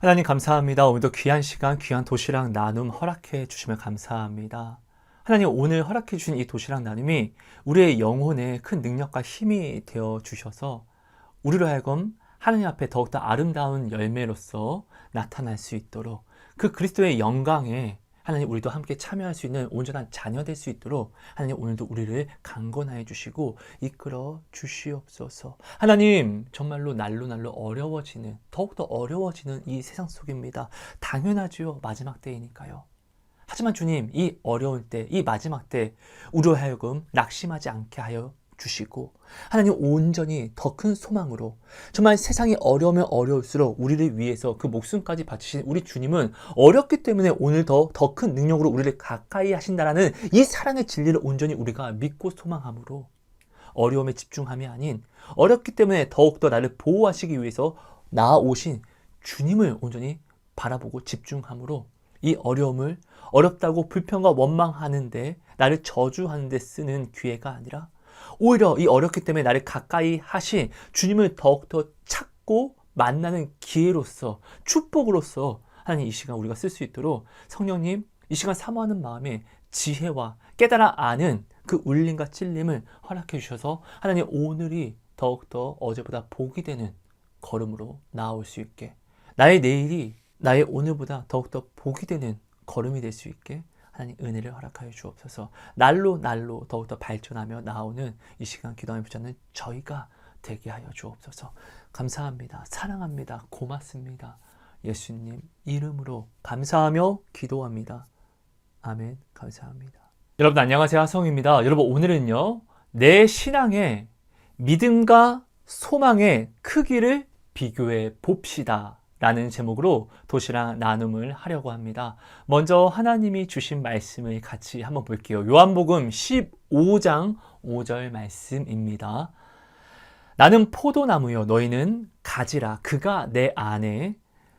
하나님 감사합니다. 오늘도 귀한 시간, 귀한 도시락 나눔 허락해 주시면 감사합니다. 하나님 오늘 허락해 주신 이 도시락 나눔이 우리의 영혼에 큰 능력과 힘이 되어 주셔서 우리로 하여금 하나님 앞에 더욱더 아름다운 열매로서 나타날 수 있도록 그 그리스도의 영광에 하나님 우리도 함께 참여할 수 있는 온전한 자녀 될 수 있도록 하나님 오늘도 우리를 강권하여 주시고 이끌어 주시옵소서. 하나님 정말로 날로 어려워지는 더욱더 어려워지는 이 세상 속입니다. 당연하지요. 마지막 때이니까요. 하지만 주님 이 어려울 때 이 마지막 때 우리로 하여금 낙심하지 않게 하여 주시고 하나님 온전히 더 큰 소망으로 정말 세상이 어려우면 어려울수록 우리를 위해서 그 목숨까지 바치신 우리 주님은 어렵기 때문에 오늘 더 큰 능력으로 우리를 가까이 하신다라는 이 사랑의 진리를 온전히 우리가 믿고 소망함으로 어려움에 집중함이 아닌 어렵기 때문에 더욱더 나를 보호하시기 위해서 나아오신 주님을 온전히 바라보고 집중함으로 이 어려움을 어렵다고 불평과 원망하는데 나를 저주하는 데 쓰는 기회가 아니라 오히려 이 어렵기 때문에 나를 가까이 하신 주님을 더욱더 찾고 만나는 기회로서 축복으로서 하나님 이 시간 우리가 쓸 수 있도록 성령님 이 시간 사모하는 마음에 지혜와 깨달아 아는 그 울림과 찔림을 허락해 주셔서 하나님 오늘이 더욱더 어제보다 복이 되는 걸음으로 나아올 수 있게 나의 내일이 나의 오늘보다 더욱더 복이 되는 걸음이 될 수 있게 하나님 은혜를 허락하여 주옵소서. 날로 더욱더 발전하며 나오는 이 시간 기도하며 붙잡는 저희가 되게 하여 주옵소서. 감사합니다. 사랑합니다. 고맙습니다. 예수님 이름으로 감사하며 기도합니다. 아멘. 감사합니다. 여러분 안녕하세요. 하성입니다. 여러분 오늘은요. 내 신앙의 믿음과 소망의 크기를 비교해 봅시다. 라는 제목으로 도시락 나눔을 하려고 합니다. 먼저 하나님이 주신 말씀을 같이 한번 볼게요. 요한복음 15장 5절 말씀입니다. 나는 포도나무요 너희는 가지라. 그가 내 안에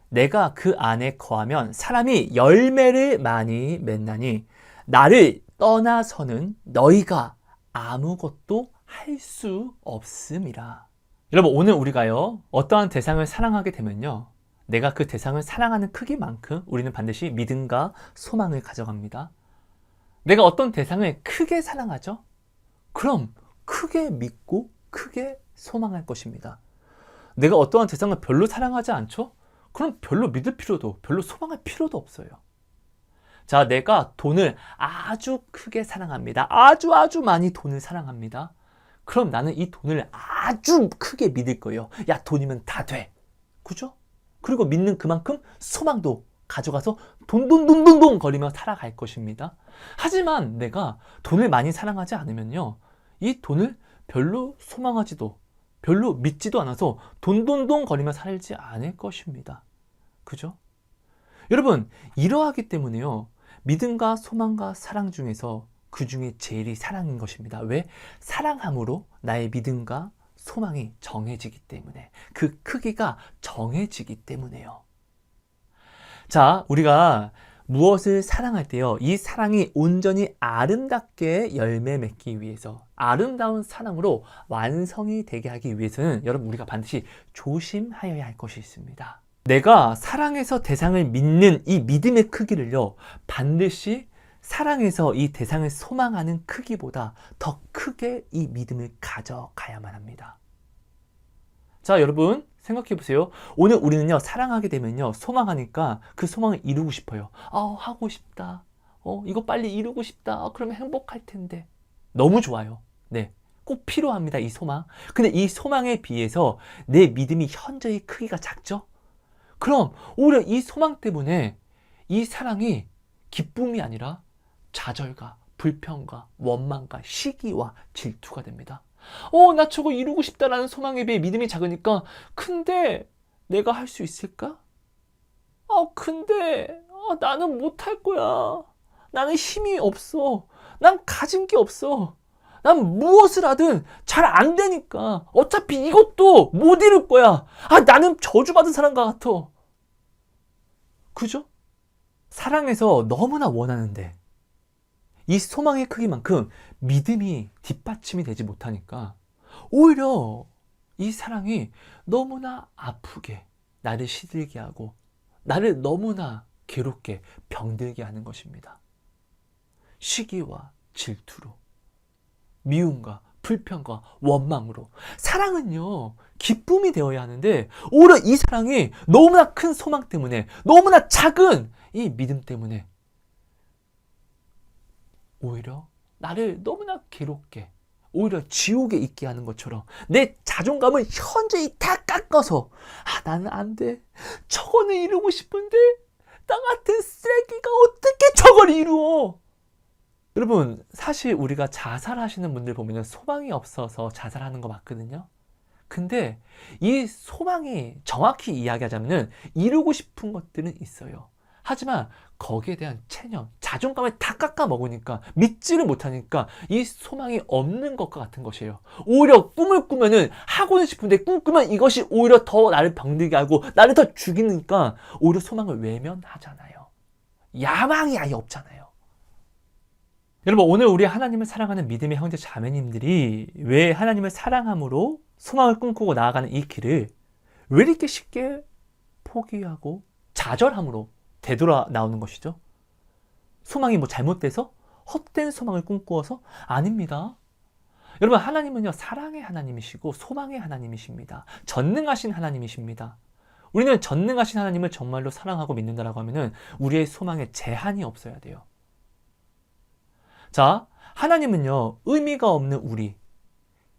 내가 그 안에 거하면 사람이 열매를 많이 맺나니 나를 떠나서는 너희가 아무것도 할 수 없음이라. 여러분 오늘 우리가요 어떠한 대상을 사랑하게 되면요 내가 그 대상을 사랑하는 크기만큼 우리는 반드시 믿음과 소망을 가져갑니다. 내가 어떤 대상을 크게 사랑하죠? 그럼 크게 믿고 크게 소망할 것입니다. 내가 어떠한 대상을 별로 사랑하지 않죠? 그럼 별로 믿을 필요도 별로 소망할 필요도 없어요. 자, 내가 돈을 아주 크게 사랑합니다. 아주 많이 돈을 사랑합니다. 그럼 나는 이 돈을 아주 크게 믿을 거예요. 야, 돈이면 다 돼. 그죠? 그리고 믿는 그만큼 소망도 가져가서 돈 거리며 살아갈 것입니다. 하지만 내가 돈을 많이 사랑하지 않으면요. 이 돈을 별로 소망하지도 별로 믿지도 않아서 돈 거리며 살지 않을 것입니다. 그죠? 여러분 이러하기 때문에요. 믿음과 소망과 사랑 중에서 그 중에 제일이 사랑인 것입니다. 왜? 사랑함으로 나의 믿음과 소망이 정해지기 때문에 그 크기가 정해지기 때문에요. 자, 우리가 무엇을 사랑할 때요. 이 사랑이 온전히 아름답게 열매 맺기 위해서 아름다운 사랑으로 완성이 되게 하기 위해서는 여러분 우리가 반드시 조심하여야 할 것이 있습니다. 내가 사랑에서 대상을 믿는 이 믿음의 크기를요. 반드시 사랑에서 이 대상을 소망하는 크기보다 더 크게 이 믿음을 가져가야만 합니다. 자, 여러분 생각해 보세요. 오늘 우리는요 사랑하게 되면요 소망하니까 그 소망을 이루고 싶어요. 하고 싶다. 이거 빨리 이루고 싶다. 그러면 행복할 텐데. 너무 좋아요. 네, 꼭 필요합니다 이 소망. 근데 이 소망에 비해서 내 믿음이 현저히 크기가 작죠? 그럼 오히려 이 소망 때문에 이 사랑이 기쁨이 아니라 좌절과 불평과 원망과 시기와 질투가 됩니다. 나 저거 이루고 싶다라는 소망에 비해 믿음이 작으니까 근데 내가 할 수 있을까? 근데 나는 못할 거야. 나는 힘이 없어. 난 가진 게 없어. 난 무엇을 하든 잘 안 되니까 어차피 이것도 못 이룰 거야. 나는 저주받은 사람과 같아. 그죠? 사랑해서 너무나 원하는데 이 소망의 크기만큼 믿음이 뒷받침이 되지 못하니까 오히려 이 사랑이 너무나 아프게 나를 시들게 하고 나를 너무나 괴롭게 병들게 하는 것입니다. 시기와 질투로, 미움과 불평과 원망으로. 사랑은요, 기쁨이 되어야 하는데 오히려 이 사랑이 너무나 큰 소망 때문에, 너무나 작은 이 믿음 때문에 오히려 나를 너무나 괴롭게, 오히려 지옥에 있게 하는 것처럼 내 자존감을 현저히 다 깎아서 나는 안 돼. 저거는 이루고 싶은데 나 같은 쓰레기가 어떻게 저걸 이루어? 여러분, 사실 우리가 자살하시는 분들 보면 소망이 없어서 자살하는 거 맞거든요. 근데 이 소망이 정확히 이야기하자면 이루고 싶은 것들은 있어요. 하지만 거기에 대한 체념, 자존감을 다 깎아 먹으니까, 믿지를 못하니까 이 소망이 없는 것과 같은 것이에요. 오히려 꿈을 꾸면은 하고는 싶은데 꿈꾸면 이것이 오히려 더 나를 병들게 하고 나를 더 죽이니까 오히려 소망을 외면하잖아요. 야망이 아예 없잖아요. 여러분, 오늘 우리 하나님을 사랑하는 믿음의 형제 자매님들이 왜 하나님을 사랑함으로 소망을 꿈꾸고 나아가는 이 길을 왜 이렇게 쉽게 포기하고 좌절함으로 되돌아 나오는 것이죠? 소망이 뭐 잘못돼서 헛된 소망을 꿈꾸어서? 아닙니다. 여러분, 하나님은요, 사랑의 하나님이시고 소망의 하나님이십니다. 전능하신 하나님이십니다. 우리는 전능하신 하나님을 정말로 사랑하고 믿는다라고 하면은 우리의 소망에 제한이 없어야 돼요. 자, 하나님은요, 의미가 없는 우리,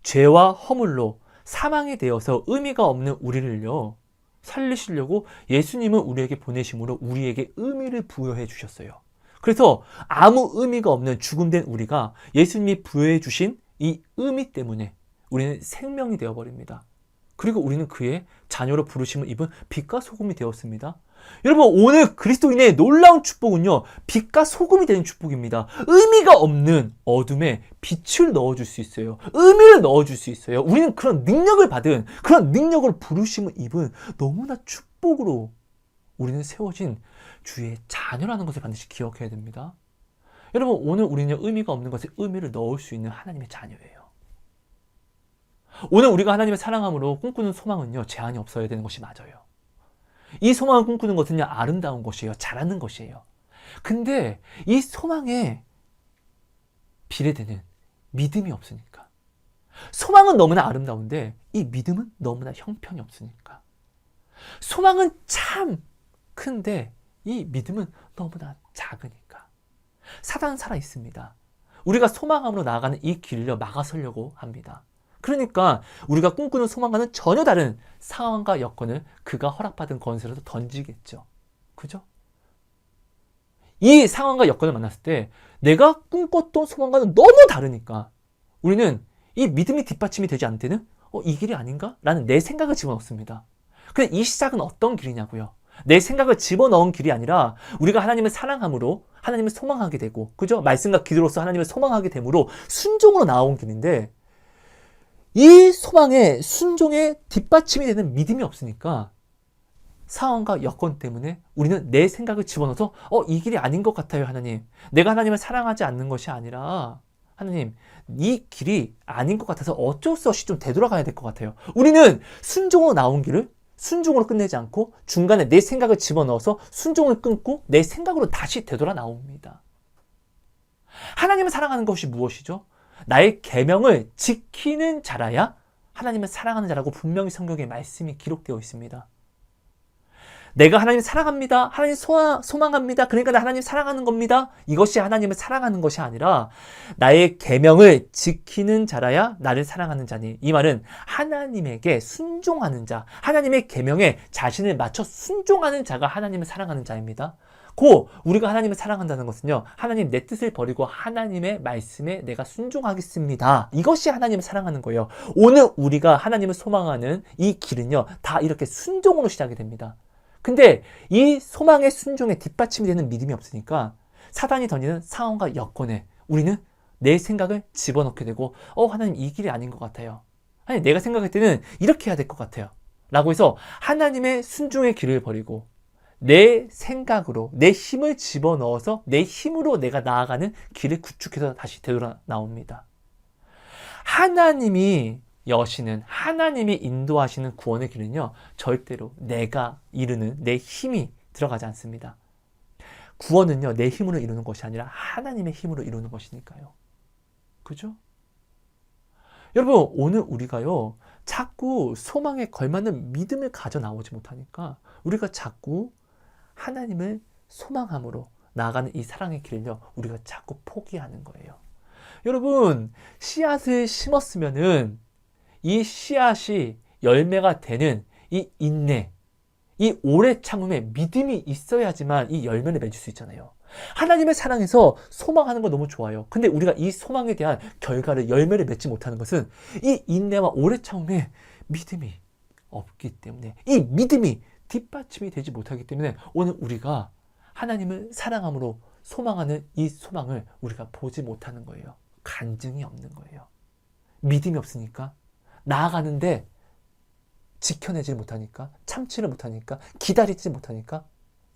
죄와 허물로 사망이 되어서 의미가 없는 우리를요, 살리시려고 예수님을 우리에게 보내심으로 우리에게 의미를 부여해 주셨어요. 그래서 아무 의미가 없는 죽음된 우리가 예수님이 부여해 주신 이 의미 때문에 우리는 생명이 되어버립니다. 그리고 우리는 그의 자녀로 부르심을 입은 빛과 소금이 되었습니다. 여러분, 오늘 그리스도인의 놀라운 축복은요, 빛과 소금이 되는 축복입니다. 의미가 없는 어둠에 빛을 넣어줄 수 있어요. 의미를 넣어줄 수 있어요. 우리는 그런 능력을 받은, 그런 능력을 부르심을 입은 너무나 축복으로 우리는 세워진 주의 자녀라는 것을 반드시 기억해야 됩니다. 여러분, 오늘 우리는 의미가 없는 것에 의미를 넣을 수 있는 하나님의 자녀예요. 오늘 우리가 하나님의 사랑함으로 꿈꾸는 소망은요, 제한이 없어야 되는 것이 맞아요. 이 소망을 꿈꾸는 것은요, 아름다운 것이에요. 잘하는 것이에요. 근데 이 소망에 비례되는 믿음이 없으니까. 소망은 너무나 아름다운데 이 믿음은 너무나 형편이 없으니까. 소망은 참 큰데 이 믿음은 너무나 작으니까. 사단은 살아 있습니다. 우리가 소망함으로 나아가는 이 길을 막아서려고 합니다. 그러니까 우리가 꿈꾸는 소망과는 전혀 다른 상황과 여건을 그가 허락받은 건설에서 던지겠죠. 그죠? 이 상황과 여건을 만났을 때 내가 꿈꿨던 소망과는 너무 다르니까 우리는 이 믿음이 뒷받침이 되지 않을 때는 이 길이 아닌가? 라는 내 생각을 집어넣습니다. 근데 이 시작은 어떤 길이냐고요? 내 생각을 집어넣은 길이 아니라 우리가 하나님을 사랑함으로 하나님을 소망하게 되고, 그죠? 말씀과 기도로서 하나님을 소망하게 됨으로 순종으로 나온 길인데, 이 소망에 순종에 뒷받침이 되는 믿음이 없으니까 상황과 여건 때문에 우리는 내 생각을 집어넣어서 이 길이 아닌 것 같아요, 하나님. 내가 하나님을 사랑하지 않는 것이 아니라 하나님, 이 길이 아닌 것 같아서 어쩔 수 없이 좀 되돌아가야 될 것 같아요. 우리는 순종으로 나온 길을 순종으로 끝내지 않고 중간에 내 생각을 집어넣어서 순종을 끊고 내 생각으로 다시 되돌아 나옵니다. 하나님을 사랑하는 것이 무엇이죠? 나의 계명을 지키는 자라야 하나님을 사랑하는 자라고 분명히 성경에 말씀이 기록되어 있습니다. 내가 하나님 사랑합니다. 하나님 소망합니다. 그러니까 나 하나님 사랑하는 겁니다. 이것이 하나님을 사랑하는 것이 아니라 나의 계명을 지키는 자라야 나를 사랑하는 자니. 이 말은 하나님에게 순종하는 자, 하나님의 계명에 자신을 맞춰 순종하는 자가 하나님을 사랑하는 자입니다. 우리가 하나님을 사랑한다는 것은요, 하나님 내 뜻을 버리고 하나님의 말씀에 내가 순종하겠습니다. 이것이 하나님을 사랑하는 거예요. 오늘 우리가 하나님을 소망하는 이 길은요, 다 이렇게 순종으로 시작이 됩니다. 근데 이 소망의 순종에 뒷받침이 되는 믿음이 없으니까 사단이 던지는 상황과 여건에 우리는 내 생각을 집어넣게 되고 하나님 이 길이 아닌 것 같아요. 아니, 내가 생각할 때는 이렇게 해야 될 것 같아요. 라고 해서 하나님의 순종의 길을 버리고 내 생각으로 내 힘을 집어넣어서 내 힘으로 내가 나아가는 길을 구축해서 다시 되돌아 나옵니다. 하나님이 여시는, 하나님이 인도하시는 구원의 길은요, 절대로 내가 이루는 내 힘이 들어가지 않습니다. 구원은요, 내 힘으로 이루는 것이 아니라 하나님의 힘으로 이루는 것이니까요. 그죠? 여러분, 오늘 우리가요, 자꾸 소망에 걸맞는 믿음을 가져 나오지 못하니까 우리가 자꾸 하나님을 소망함으로 나아가는 이 사랑의 길을요, 우리가 자꾸 포기하는 거예요. 여러분, 씨앗을 심었으면은 이 씨앗이 열매가 되는 이 인내, 이 오래 참음에 믿음이 있어야지만 이 열매를 맺을 수 있잖아요. 하나님의 사랑에서 소망하는 거 너무 좋아요. 근데 우리가 이 소망에 대한 결과를, 열매를 맺지 못하는 것은 이 인내와 오래 참음에 믿음이 없기 때문에, 이 믿음이 뒷받침이 되지 못하기 때문에 오늘 우리가 하나님을 사랑함으로 소망하는 이 소망을 우리가 보지 못하는 거예요. 간증이 없는 거예요. 믿음이 없으니까, 나아가는데 지켜내지 못하니까, 참지를 못하니까, 기다리지 못하니까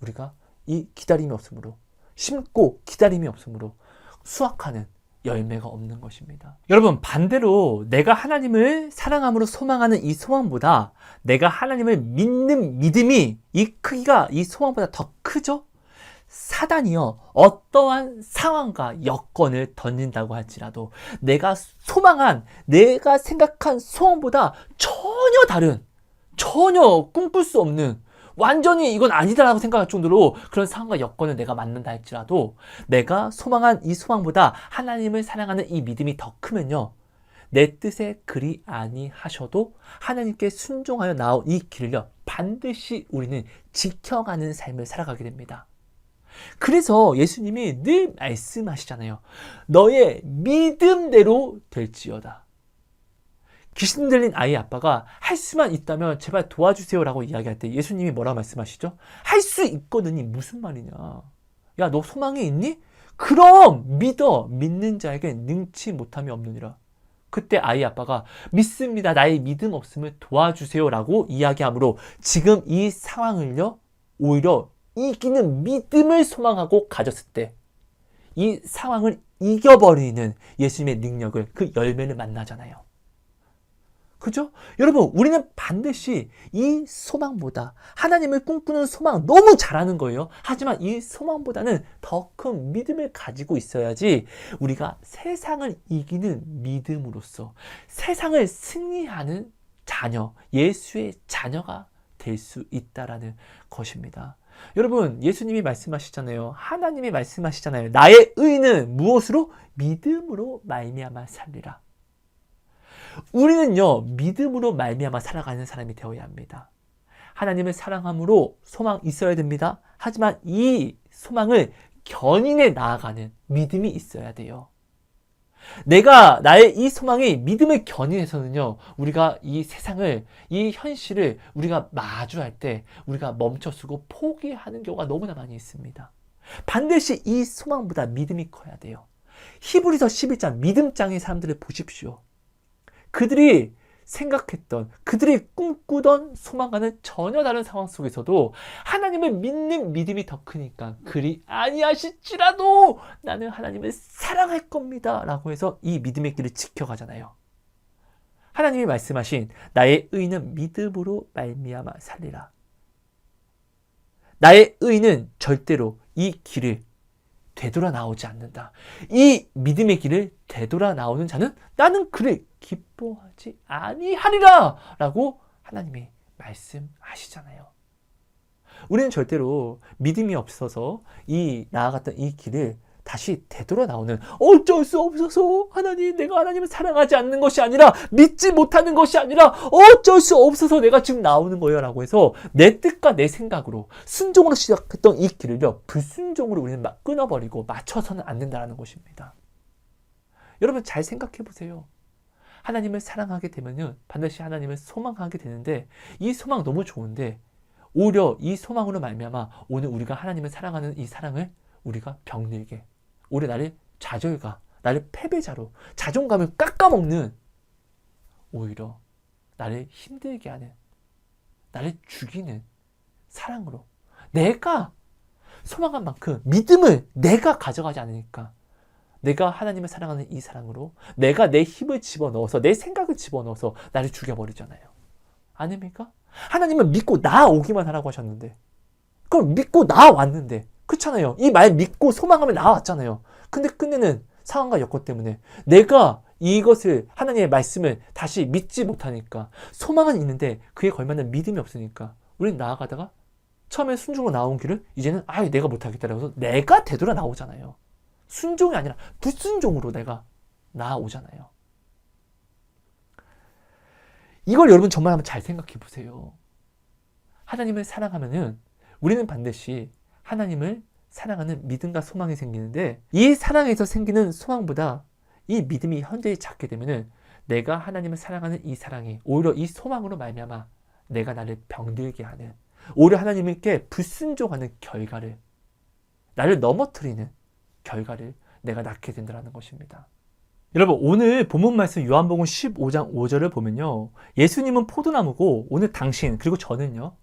우리가 이 기다림이 없으므로, 심고 기다림이 없으므로 수확하는 열매가 없는 것입니다. 여러분, 반대로 내가 하나님을 사랑함으로 소망하는 이 소망보다 내가 하나님을 믿는 믿음이, 이 크기가 이 소망보다 더 크죠? 사단이요, 어떠한 상황과 여건을 던진다고 할지라도 내가 소망한, 내가 생각한 소망보다 전혀 다른, 전혀 꿈꿀 수 없는, 완전히 이건 아니다라고 생각할 정도로 그런 상황과 여건을 내가 만난다 할지라도 내가 소망한 이 소망보다 하나님을 사랑하는 이 믿음이 더 크면요, 내 뜻에 그리 아니하셔도 하나님께 순종하여 나온 이 길을요, 반드시 우리는 지켜가는 삶을 살아가게 됩니다. 그래서 예수님이 늘 말씀하시잖아요. 너의 믿음대로 될지어다. 귀신 들린 아이 아빠가 할 수만 있다면 제발 도와주세요라고 이야기할 때 예수님이 뭐라고 말씀하시죠? 할 수 있거든이 무슨 말이냐? 야, 너 소망이 있니? 그럼 믿어. 믿는 자에게 능치 못함이 없느니라. 그때 아이 아빠가 믿습니다. 나의 믿음 없음을 도와주세요라고 이야기하므로 지금 이 상황을요, 오히려 이기는 믿음을 소망하고 가졌을 때 이 상황을 이겨버리는 예수님의 능력을, 그 열매를 만나잖아요. 그죠? 여러분, 우리는 반드시 이 소망보다, 하나님을 꿈꾸는 소망 너무 잘하는 거예요. 하지만 이 소망보다는 더 큰 믿음을 가지고 있어야지 우리가 세상을 이기는 믿음으로써 세상을 승리하는 자녀, 예수의 자녀가 될 수 있다라는 것입니다. 여러분, 예수님이 말씀하시잖아요. 하나님이 말씀하시잖아요. 나의 의는 무엇으로? 믿음으로 말미암아 살리라. 우리는요, 믿음으로 말미암아 살아가는 사람이 되어야 합니다. 하나님을 사랑함으로 소망 있어야 됩니다. 하지만 이 소망을 견인해 나아가는 믿음이 있어야 돼요. 내가 나의 이 소망이 믿음을 견인해서는요, 우리가 이 세상을, 이 현실을 우리가 마주할 때 우리가 멈춰서고 포기하는 경우가 너무나 많이 있습니다. 반드시 이 소망보다 믿음이 커야 돼요. 히브리서 11장 믿음장의 사람들을 보십시오. 그들이 생각했던, 그들이 꿈꾸던 소망과는 전혀 다른 상황 속에서도 하나님을 믿는 믿음이 더 크니까 그리 아니하실지라도 나는 하나님을 사랑할 겁니다 라고 해서 이 믿음의 길을 지켜가잖아요. 하나님이 말씀하신 나의 의는 믿음으로 말미암아 살리라. 나의 의는 절대로 이 길을 되돌아 나오지 않는다. 이 믿음의 길을 되돌아 나오는 자는 나는 그를 기뻐하지 아니하리라 라고 하나님이 말씀하시잖아요. 우리는 절대로 믿음이 없어서 나아갔던 이 길을 다시 되돌아 나오는, 어쩔 수 없어서 하나님, 내가 하나님을 사랑하지 않는 것이 아니라, 믿지 못하는 것이 아니라 어쩔 수 없어서 내가 지금 나오는 거예요 라고 해서 내 뜻과 내 생각으로 순종으로 시작했던 이 길을요, 불순종으로 우리는 막 끊어버리고 맞춰서는 안 된다는 것입니다. 여러분, 잘 생각해 보세요. 하나님을 사랑하게 되면은 반드시 하나님을 소망하게 되는데, 이 소망 너무 좋은데 오히려 이 소망으로 말미암아 오늘 우리가 하나님을 사랑하는 이 사랑을 우리가 병들게, 오히려 나를 좌절과 나를 패배자로 자존감을 깎아먹는, 오히려 나를 힘들게 하는, 나를 죽이는 사랑으로 내가 소망한 만큼 믿음을 내가 가져가지 않으니까, 내가 하나님을 사랑하는 이 사랑으로 내가 내 힘을 집어넣어서, 내 생각을 집어넣어서 나를 죽여버리잖아요. 아닙니까? 하나님은 믿고 나아오기만 하라고 하셨는데 그럼 믿고 나왔는데, 그렇잖아요. 이 말 믿고 소망하며 나왔잖아요. 근데 끝내는 상황과 여건 때문에 내가 이것을, 하나님의 말씀을 다시 믿지 못하니까, 소망은 있는데 그에 걸맞는 믿음이 없으니까 우리는 나아가다가 처음에 순종으로 나온 길을 이제는 내가 못하겠다라고 해서 내가 되돌아 나오잖아요. 순종이 아니라 불순종으로 내가 나아오잖아요. 이걸 여러분 정말 한번 잘 생각해 보세요. 하나님을 사랑하면은 우리는 반드시 하나님을 사랑하는 믿음과 소망이 생기는데, 이 사랑에서 생기는 소망보다 이 믿음이 현저히 작게 되면은 내가 하나님을 사랑하는 이 사랑이 오히려 이 소망으로 말미암아 내가 나를 병들게 하는, 오히려 하나님께 불순종하는 결과를, 나를 넘어뜨리는 결과를 내가 낳게 된다는 것입니다. 여러분, 오늘 본문 말씀 요한복음 15장 5절을 보면요, 예수님은 포도나무고 오늘 당신 그리고 저는요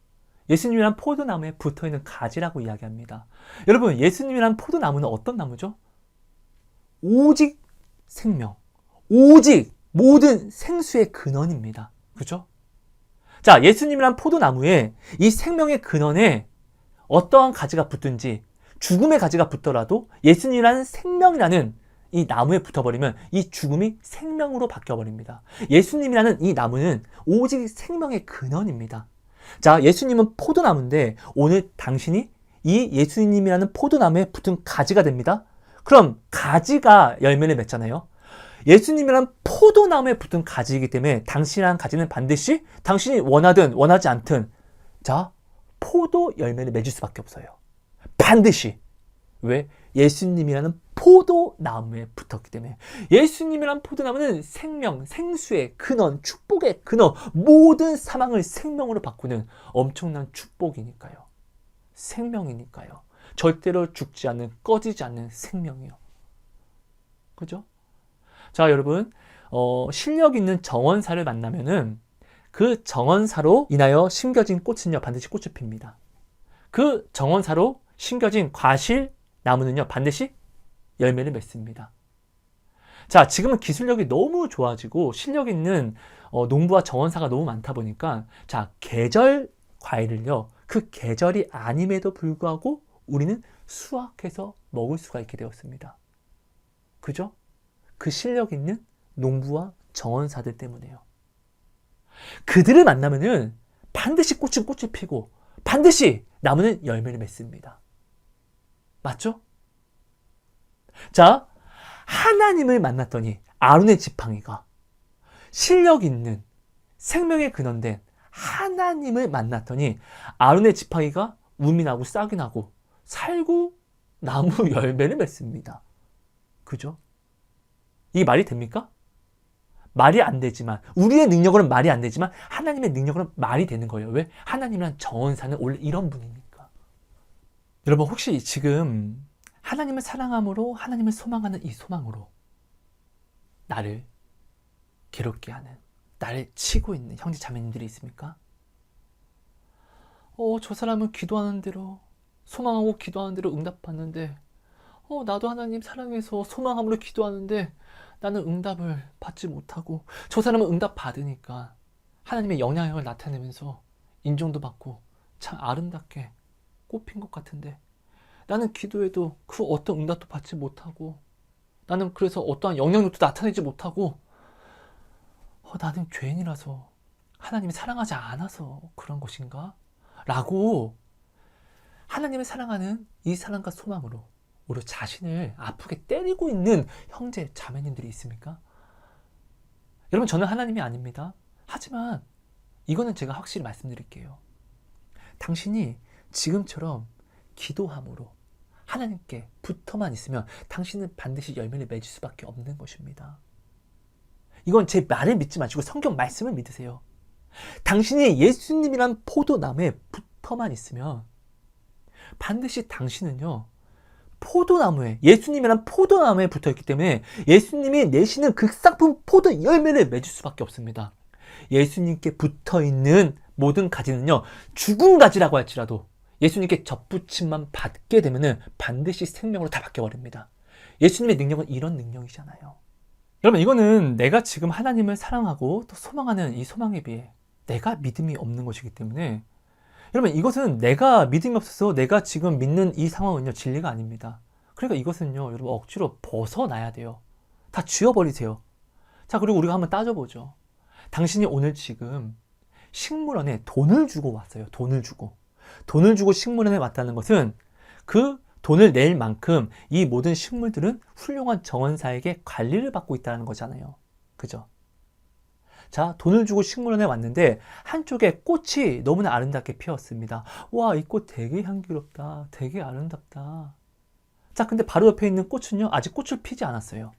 예수님이란 포도나무에 붙어있는 가지라고 이야기합니다. 여러분, 예수님이란 포도나무는 어떤 나무죠? 오직 생명, 오직 모든 생수의 근원입니다. 그죠? 자, 예수님이란 포도나무에 이 생명의 근원에 어떠한 가지가 붙든지, 죽음의 가지가 붙더라도 예수님이라는 생명이라는 이 나무에 붙어버리면 이 죽음이 생명으로 바뀌어버립니다. 예수님이라는 이 나무는 오직 생명의 근원입니다. 자, 예수님은 포도나무인데 오늘 당신이 이 예수님이라는 포도나무에 붙은 가지가 됩니다. 그럼 가지가 열매를 맺잖아요. 예수님이란 포도나무에 붙은 가지이기 때문에 당신이라는 가지는 반드시 당신이 원하든 원하지 않든 자, 포도 열매를 맺을 수밖에 없어요. 반드시. 왜? 예수님이라는 포도나무에 붙었기 때문에. 예수님이란 포도나무는 생명, 생수의 근원, 축복의 근원, 모든 사망을 생명으로 바꾸는 엄청난 축복이니까요. 생명이니까요. 절대로 죽지 않는, 꺼지지 않는 생명이요. 그죠? 자, 여러분, 실력 있는 정원사를 만나면은 그 정원사로 인하여 심겨진 꽃은요, 반드시 꽃을 핍니다. 그 정원사로 심겨진 과실 나무는요, 반드시 열매를 맺습니다. 자, 지금은 기술력이 너무 좋아지고 실력 있는 농부와 정원사가 너무 많다 보니까, 자, 계절 과일을요, 그 계절이 아님에도 불구하고 우리는 수확해서 먹을 수가 있게 되었습니다. 그죠? 그 실력 있는 농부와 정원사들 때문에요. 그들을 만나면은 반드시 꽃을 피고 반드시 나무는 열매를 맺습니다. 맞죠? 자, 하나님을 만났더니 아론의 지팡이가, 실력 있는 생명의 근원된 하나님을 만났더니 아론의 지팡이가 움이 나고 싹이 나고 살고 나무 열매를 맺습니다. 그죠? 이게 말이 됩니까? 말이 안 되지만, 우리의 능력으로는 말이 안 되지만 하나님의 능력으로는 말이 되는 거예요. 왜? 하나님이란 정원사는 원래 이런 분이니까. 여러분, 혹시 지금 하나님을 사랑함으로, 하나님을 소망하는 이 소망으로 나를 괴롭게 하는, 나를 치고 있는 형제 자매님들이 있습니까? 저 사람은 기도하는 대로, 소망하고 기도하는 대로 응답받는데, 나도 하나님 사랑해서 소망함으로 기도하는데 나는 응답을 받지 못하고, 저 사람은 응답 받으니까 하나님의 영향력을 나타내면서 인정도 받고 참 아름답게 꽃핀 것 같은데, 나는 기도해도 그 어떤 응답도 받지 못하고, 나는 그래서 어떠한 영향력도 나타내지 못하고, 나는 죄인이라서, 하나님이 사랑하지 않아서 그런 것인가? 라고 하나님을 사랑하는 이 사랑과 소망으로 오히려 자신을 아프게 때리고 있는 형제 자매님들이 있습니까? 여러분, 저는 하나님이 아닙니다. 하지만 이거는 제가 확실히 말씀드릴게요. 당신이 지금처럼 기도함으로 하나님께 붙어만 있으면 당신은 반드시 열매를 맺을 수밖에 없는 것입니다. 이건 제 말을 믿지 마시고 성경 말씀을 믿으세요. 당신이 예수님이란 포도나무에 붙어만 있으면 반드시 당신은요, 포도나무에, 예수님이란 포도나무에 붙어있기 때문에 예수님이 내시는 극상품 포도 열매를 맺을 수밖에 없습니다. 예수님께 붙어있는 모든 가지는요, 죽은 가지라고 할지라도 예수님께 접붙임만 받게 되면은 반드시 생명으로 다 바뀌어버립니다. 예수님의 능력은 이런 능력이잖아요. 여러분, 이거는 내가 지금 하나님을 사랑하고 또 소망하는 이 소망에 비해 내가 믿음이 없는 것이기 때문에, 여러분, 이것은 내가 믿음이 없어서 내가 지금 믿는 이 상황은요, 진리가 아닙니다. 그러니까 이것은요, 여러분 억지로 벗어나야 돼요. 다 지워버리세요. 자, 그리고 우리가 한번 따져보죠. 당신이 오늘 지금 식물원에 돈을 주고 왔어요. 돈을 주고. 돈을 주고 식물원에 왔다는 것은 그 돈을 낼 만큼 이 모든 식물들은 훌륭한 정원사에게 관리를 받고 있다는 거잖아요. 그죠? 자, 돈을 주고 식물원에 왔는데 한쪽에 꽃이 너무나 아름답게 피었습니다. 와, 이 꽃 되게 향기롭다. 되게 아름답다. 자, 근데 바로 옆에 있는 꽃은요, 아직 꽃을 피지 않았어요.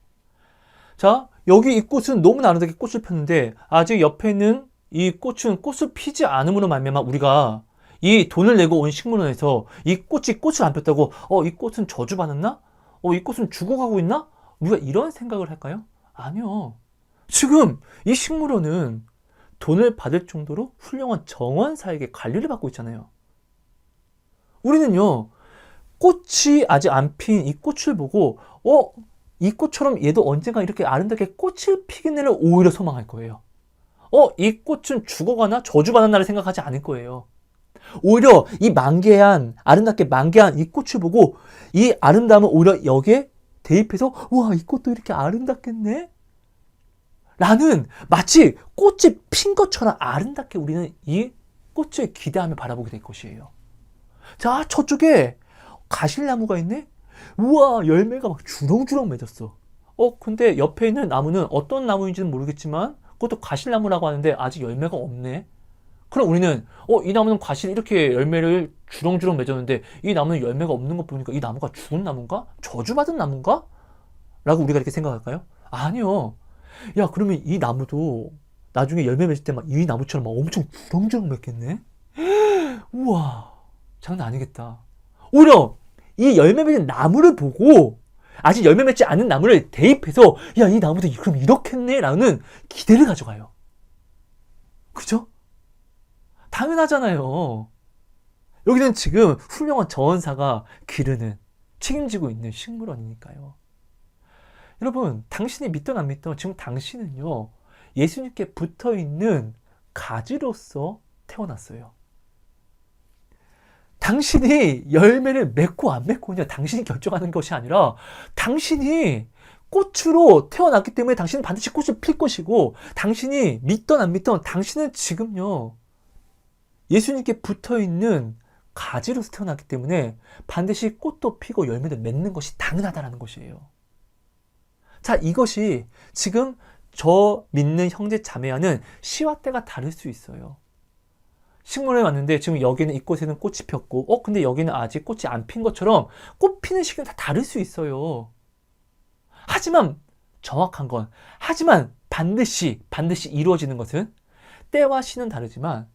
자, 여기 이 꽃은 너무나 아름답게 꽃을 폈는데 아직 옆에 있는 이 꽃은 꽃을 피지 않음으로 말미암아 우리가 이 돈을 내고 온 식물원에서 이 꽃이 꽃을 안 폈다고 이 꽃은 저주받았나? 이 꽃은 죽어가고 있나? 우리가 이런 생각을 할까요? 아니요. 지금 이 식물원은 돈을 받을 정도로 훌륭한 정원사에게 관리를 받고 있잖아요. 우리는요, 꽃이 아직 안 핀 이 꽃을 보고 이 꽃처럼 얘도 언젠가 이렇게 아름답게 꽃을 피겠네를 오히려 소망할 거예요. 이 꽃은 죽어가나 저주받았나를 생각하지 않을 거예요. 오히려 이 만개한, 아름답게 만개한 이 꽃을 보고 이 아름다움을 오히려 여기에 대입해서 와, 이 꽃도 이렇게 아름답겠네? 라는 마치 꽃이 핀 것처럼 아름답게 우리는 이 꽃을 기대하며 바라보게 될 것이에요. 자, 저쪽에 가실나무가 있네? 우와, 열매가 막 주렁주렁 맺었어. 근데 옆에 있는 나무는 어떤 나무인지는 모르겠지만 그것도 과실나무라고 하는데 아직 열매가 없네. 그럼 우리는 이 나무는 과실 이렇게 열매를 주렁주렁 맺었는데 이 나무는 열매가 없는 거 보니까 이 나무가 죽은 나무인가? 저주받은 나무인가? 라고 우리가 이렇게 생각할까요? 아니요. 야, 그러면 이 나무도 나중에 열매 맺을 때 막 이 나무처럼 막 엄청 주렁주렁 맺겠네? 우와, 장난 아니겠다. 오히려 이 열매 맺은 나무를 보고 아직 열매 맺지 않은 나무를 대입해서 야, 이 나무도 그럼 이렇겠네? 라는 기대를 가져가요. 그죠? 당연하잖아요. 여기는 지금 훌륭한 정원사가 기르는, 책임지고 있는 식물원이니까요. 여러분, 당신이 믿든 안 믿든 지금 당신은요, 예수님께 붙어있는 가지로서 태어났어요. 당신이 열매를 맺고 안 맺고는 당신이 결정하는 것이 아니라 당신이 꽃으로 태어났기 때문에 당신은 반드시 꽃을 필 것이고, 당신이 믿든 안 믿든 당신은 지금요, 예수님께 붙어있는 가지로서 태어났기 때문에 반드시 꽃도 피고 열매도 맺는 것이 당연하다는 것이에요. 자, 이것이 지금 저 믿는 형제 자매와는 시와 때가 다를 수 있어요. 식물원에 왔는데 지금 여기는 이 꽃에는 꽃이 폈고 근데 여기는 아직 꽃이 안 핀 것처럼 꽃 피는 시기는 다 다를 수 있어요. 하지만 정확한 건, 하지만 반드시 이루어지는 것은 때와 시는 다르지만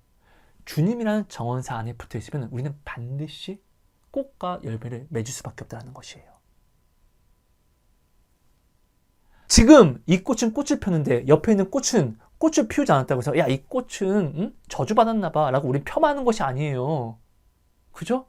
주님이라는 정원사 안에 붙어 있으면 우리는 반드시 꽃과 열매를 맺을 수밖에 없다는 것이에요. 지금 이 꽃은 꽃을 폈는데 옆에 있는 꽃은 꽃을 피우지 않았다고 해서 야, 이 꽃은 저주받았나 봐 라고 우린 폄하하는 것이 아니에요. 그죠?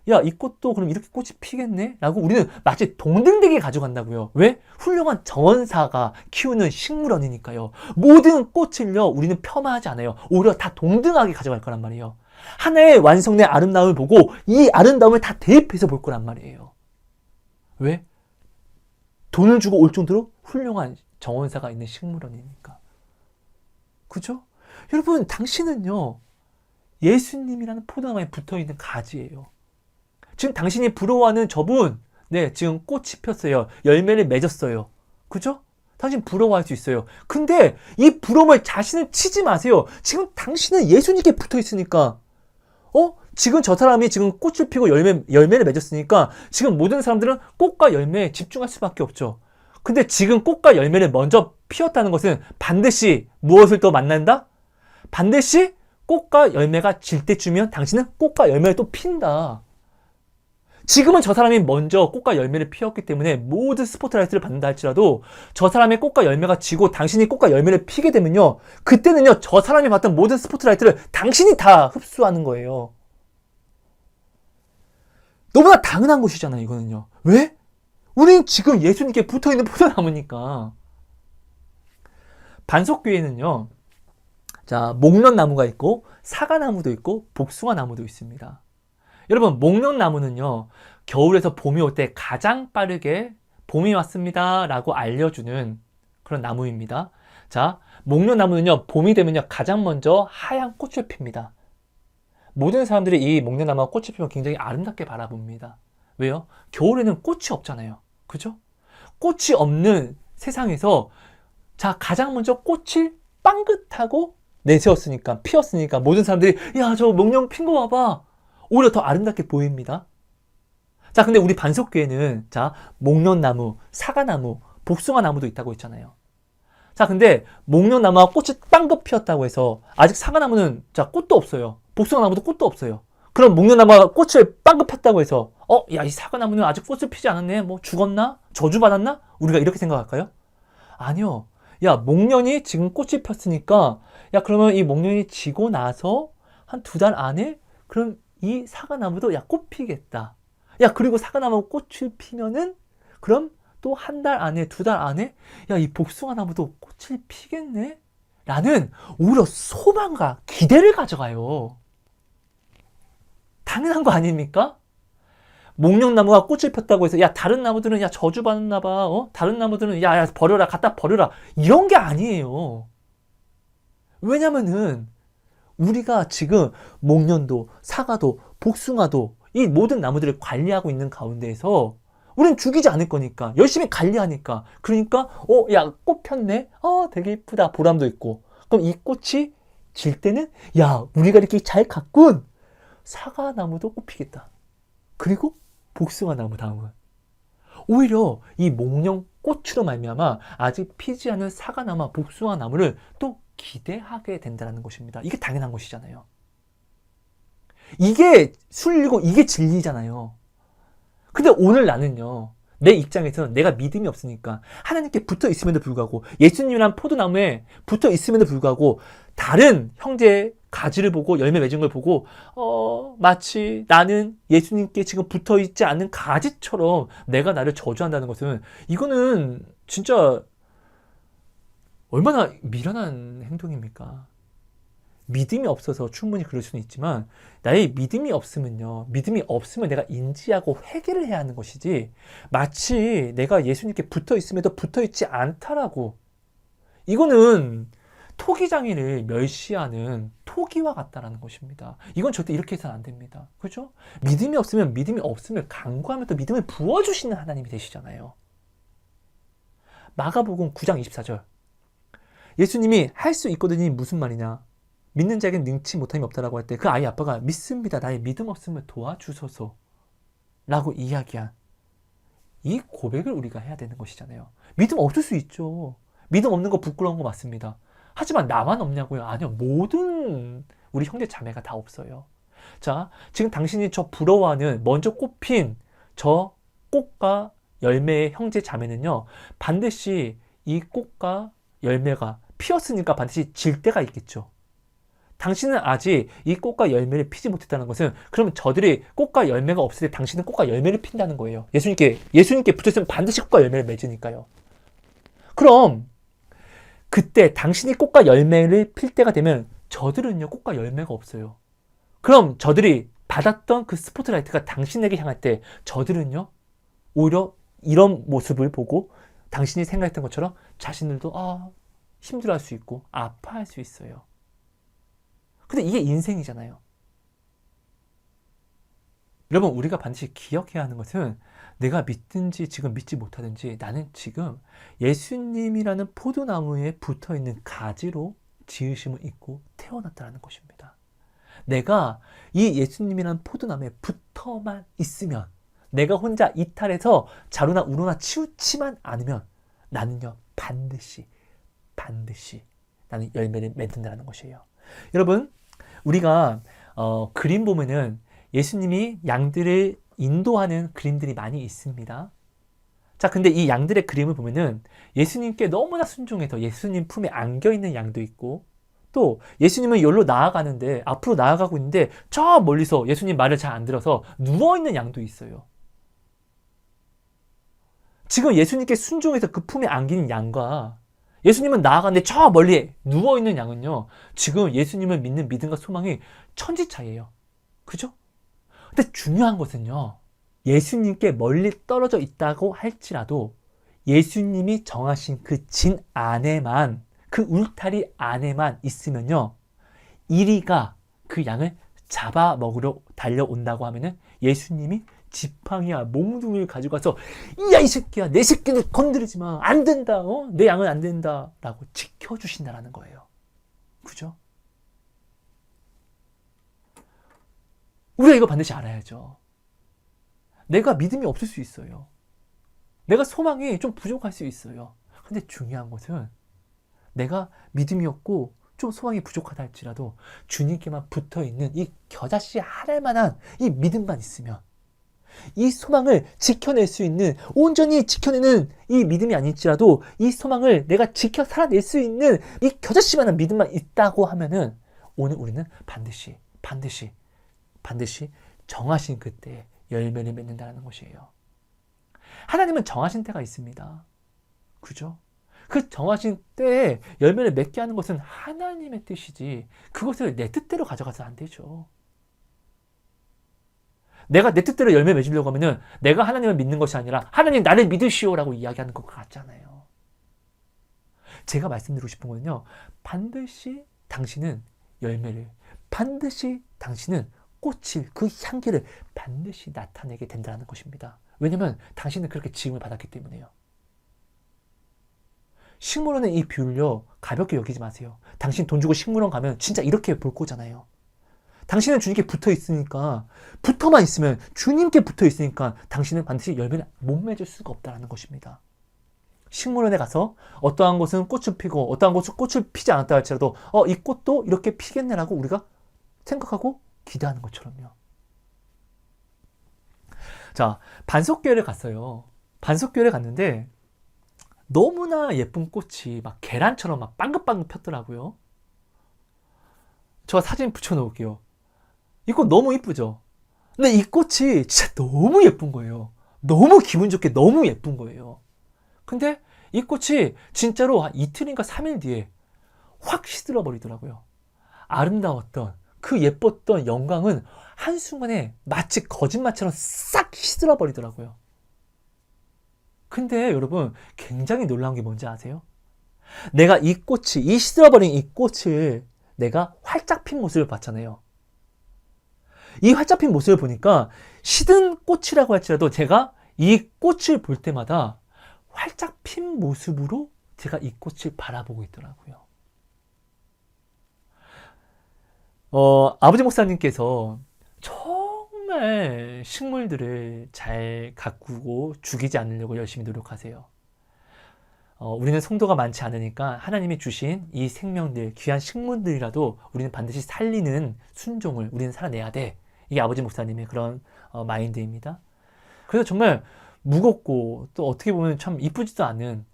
야, 이 꽃도 그럼 이렇게 꽃이 피겠네? 라고 우리는 마치 동등되게 가져간다고요. 왜? 훌륭한 정원사가 키우는 식물원이니까요. 모든 꽃을요, 우리는 폄하하지 않아요. 오히려 다 동등하게 가져갈 거란 말이에요. 하나의 완성된 아름다움을 보고 이 아름다움을 다 대입해서 볼 거란 말이에요. 왜? 돈을 주고 올 정도로 훌륭한 정원사가 있는 식물원이니까. 그죠? 여러분, 당신은요, 예수님이라는 포도나무에 붙어있는 가지예요. 지금 당신이 부러워하는 저분, 지금 꽃이 폈어요. 열매를 맺었어요. 그죠? 당신 부러워할 수 있어요. 근데 이 부러움을 자신을 치지 마세요. 지금 당신은 예수님께 붙어 있으니까. 지금 저 사람이 지금 꽃을 피고 열매를 맺었으니까 지금 모든 사람들은 꽃과 열매에 집중할 수밖에 없죠. 근데 지금 꽃과 열매를 먼저 피웠다는 것은 반드시 무엇을 또 만난다? 반드시 꽃과 열매가 질 때쯤이면 당신은 꽃과 열매를 또 핀다. 지금은 저 사람이 먼저 꽃과 열매를 피웠기 때문에 모든 스포트라이트를 받는다 할지라도 저 사람의 꽃과 열매가 지고 당신이 꽃과 열매를 피게 되면요, 그때는요, 저 사람이 받던 모든 스포트라이트를 당신이 다 흡수하는 거예요. 너무나 당연한 것이잖아요, 이거는요. 왜? 우리는 지금 예수님께 붙어있는 포도나무니까. 반석교회는요, 자, 목련나무가 있고 사과나무도 있고 복숭아나무도 있습니다. 여러분, 목련나무는요, 겨울에서 봄이 올 때 가장 빠르게 봄이 왔습니다 라고 알려주는 그런 나무입니다. 자, 목련나무는요, 봄이 되면요, 가장 먼저 하얀 꽃을 핍니다. 모든 사람들이 이 목련나무가 꽃을 피면 굉장히 아름답게 바라봅니다. 왜요? 겨울에는 꽃이 없잖아요. 그죠? 꽃이 없는 세상에서, 자, 가장 먼저 꽃을 빵긋하고 내세웠으니까, 피었으니까 모든 사람들이, 야, 저 목련 핀 거 봐봐. 오히려 더 아름답게 보입니다. 자, 근데 우리 반석교회는, 자, 목련나무, 사과나무, 복숭아나무도 있다고 했잖아요. 자, 근데 목련나무가 꽃이 빵긋 피었다고 해서 아직 사과나무는, 자, 꽃도 없어요. 복숭아나무도 꽃도 없어요. 그럼 목련나무가 꽃을 빵긋 폈다고 해서, 야, 이 사과나무는 아직 꽃을 피지 않았네. 뭐 죽었나? 저주받았나? 우리가 이렇게 생각할까요? 아니요. 야, 목련이 지금 꽃이 폈으니까, 야, 그러면 이 목련이 지고 나서 한 2달 안에, 그럼 이 사과나무도, 야, 꽃 피겠다. 야, 그리고 사과나무 꽃을 피면은, 그럼 또 1달 안에, 2달 안에, 야, 이 복숭아나무도 꽃을 피겠네? 라는 오히려 소망과 기대를 가져가요. 당연한 거 아닙니까? 목련나무가 꽃을 폈다고 해서, 야, 다른 나무들은, 야, 저주받았나 봐. 다른 나무들은, 야, 버려라, 갖다 버려라. 이런 게 아니에요. 왜냐면은, 우리가 지금 목련도, 사과도, 복숭아도, 이 모든 나무들을 관리하고 있는 가운데에서, 우린 죽이지 않을 거니까, 열심히 관리하니까. 그러니까, 야, 꽃 폈네? 되게 이쁘다. 보람도 있고. 그럼 이 꽃이 질 때는, 야, 우리가 이렇게 잘 가꾼 사과나무도 꽃 피겠다. 그리고 복숭아나무 다음은 오히려 이 목련 꽃으로 말미암아 아직 피지 않은 사과나무와 복숭아나무를 또 기대하게 된다는 것입니다. 이게 당연한 것이잖아요. 이게 순리고 이게 진리잖아요. 근데 오늘 나는요, 내 입장에서는 내가 믿음이 없으니까 하나님께 붙어 있음에도 불구하고, 예수님이란 포도나무에 붙어 있음에도 불구하고 다른 형제의 가지를 보고 열매 맺은 걸 보고 마치 나는 예수님께 지금 붙어 있지 않는 가지처럼 내가 나를 저주한다는 것은, 이거는 진짜 얼마나 미련한 행동입니까? 믿음이 없어서 충분히 그럴 수는 있지만, 나의 믿음이 없으면요, 믿음이 없으면 내가 인지하고 회개를 해야 하는 것이지, 마치 내가 예수님께 붙어 있음에도 붙어 있지 않다라고, 이거는 토기장이를 멸시하는 토기와 같다라는 것입니다. 이건 절대 이렇게 해서는 안 됩니다. 그렇죠? 믿음이 없으면 믿음이 없음을 간구하면 또 믿음을 부어주시는 하나님이 되시잖아요. 마가복음 9장 24절, 예수님이 할 수 있거든이 무슨 말이냐, 믿는 자에겐 능치 못함이 없다라고 할 때 그 아이 아빠가 믿습니다, 나의 믿음 없음을 도와주소서 라고 이야기한 이 고백을 우리가 해야 되는 것이잖아요. 믿음 없을 수 있죠. 믿음 없는 거 부끄러운 거 맞습니다. 하지만 나만 없냐고요? 아니요. 모든 우리 형제 자매가 다 없어요. 자, 지금 당신이 저 부러워하는 먼저 꽃핀 저 꽃과 열매의 형제 자매는요, 반드시 이 꽃과 열매가 피었으니까 반드시 질 때가 있겠죠. 당신은 아직 이 꽃과 열매를 피지 못했다는 것은, 그러면 저들이 꽃과 열매가 없을 때 당신은 꽃과 열매를 핀다는 거예요. 예수님께 붙어있으면 반드시 꽃과 열매를 맺으니까요. 그럼 그때 당신이 꽃과 열매를 필 때가 되면 저들은요, 꽃과 열매가 없어요. 그럼 저들이 받았던 그 스포트라이트가 당신에게 향할 때 저들은요, 오히려 이런 모습을 보고 당신이 생각했던 것처럼 자신들도 힘들어할 수 있고 아파할 수 있어요. 근데 이게 인생이잖아요. 여러분, 우리가 반드시 기억해야 하는 것은, 내가 믿든지 지금 믿지 못하든지 나는 지금 예수님이라는 포도나무에 붙어있는 가지로 지으심을 입고 태어났다는 것입니다. 내가 이 예수님이라는 포도나무에 붙어만 있으면, 내가 혼자 이탈해서 자루나 우로나 치우치만 않으면 나는요, 반드시 나는 열매를 맺는다는 것이에요. 여러분, 우리가 그림 보면은 예수님이 양들을 인도하는 그림들이 많이 있습니다. 자, 근데 이 양들의 그림을 보면은 예수님께 너무나 순종해서 예수님 품에 안겨있는 양도 있고, 또 예수님은 여기로 나아가는데, 앞으로 나아가고 있는데 저 멀리서 예수님 말을 잘 안 들어서 누워있는 양도 있어요. 지금 예수님께 순종해서 그 품에 안기는 양과 예수님은 나아가는데 저 멀리 누워있는 양은요, 지금 예수님을 믿는 믿음과 소망이 천지 차이예요. 그죠? 근데 중요한 것은요, 예수님께 멀리 떨어져 있다고 할지라도 예수님이 정하신 그 진 안에만, 그 울타리 안에만 있으면요, 이리가 그 양을 잡아먹으러 달려온다고 하면은 예수님이 지팡이야 몽둥이를 가져가서 야 이 새끼야 내 새끼를 건드리지 마, 안 된다, 내 양은 안 된다 라고 지켜주신다라는 거예요. 그죠? 우리가 이거 반드시 알아야죠. 내가 믿음이 없을 수 있어요. 내가 소망이 좀 부족할 수 있어요. 근데 중요한 것은 내가 믿음이 없고 좀 소망이 부족하다 할지라도 주님께만 붙어있는 이 겨자씨 하나할 만한 이 믿음만 있으면, 이 소망을 지켜낼 수 있는, 온전히 지켜내는 이 믿음이 아닐지라도 이 소망을 내가 지켜 살아낼 수 있는 이 겨자씨만한 믿음만 있다고 하면은 오늘 우리는 반드시 정하신 그때 열매를 맺는다는 것이에요. 하나님은 정하신 때가 있습니다. 그죠? 그 정하신 때에 열매를 맺게 하는 것은 하나님의 뜻이지, 그것을 내 뜻대로 가져가서 안 되죠. 내가 내 뜻대로 열매 맺으려고 하면은 내가 하나님을 믿는 것이 아니라 하나님 나를 믿으시오라고 이야기하는 것 같잖아요. 제가 말씀드리고 싶은 거는요, 반드시 당신은 열매를, 반드시 당신은 꽃을, 그 향기를 반드시 나타내게 된다는 것입니다. 왜냐면 당신은 그렇게 지음을 받았기 때문에요. 식물원의 이 비율요, 가볍게 여기지 마세요. 당신 돈 주고 식물원 가면 진짜 이렇게 볼 거잖아요. 당신은 주님께 붙어 있으니까, 붙어만 있으면, 주님께 붙어 있으니까 당신은 반드시 열매를 못 맺을 수가 없다는 것입니다. 식물원에 가서 어떠한 곳은 꽃을 피고 어떠한 곳은 꽃을 피지 않았다 할지라도 이 꽃도 이렇게 피겠네라고 우리가 생각하고 기대하는 것처럼요. 자, 반석교회를 갔어요. 반석교회를 갔는데 너무나 예쁜 꽃이 막 계란처럼 막 빵긋빵긋 폈더라고요. 제가 사진 붙여놓을게요. 이 꽃 너무 이쁘죠? 근데 이 꽃이 진짜 너무 예쁜 거예요. 너무 기분 좋게 너무 예쁜 거예요. 근데 이 꽃이 진짜로 한 이틀인가 3일 뒤에 확 시들어 버리더라고요. 아름다웠던 그 예뻤던 영광은 한순간에 마치 거짓말처럼 싹 시들어 버리더라고요. 근데 여러분, 굉장히 놀라운 게 뭔지 아세요? 내가 이 꽃이, 이 시들어버린 이 꽃을 내가 활짝 핀 모습을 봤잖아요. 이 활짝 핀 모습을 보니까 시든 꽃이라고 할지라도 제가 이 꽃을 볼 때마다 활짝 핀 모습으로 제가 이 꽃을 바라보고 있더라고요. 아버지 목사님께서 정말 식물들을 잘 가꾸고 죽이지 않으려고 열심히 노력하세요. 우리는 성도가 많지 않으니까 하나님이 주신 이 생명들, 귀한 식물들이라도 우리는 반드시 살리는 순종을 우리는 살아내야 돼. 이게 아버지 목사님의 그런 마인드입니다. 그래서 정말 무겁고 또 어떻게 보면 참 이쁘지도 않은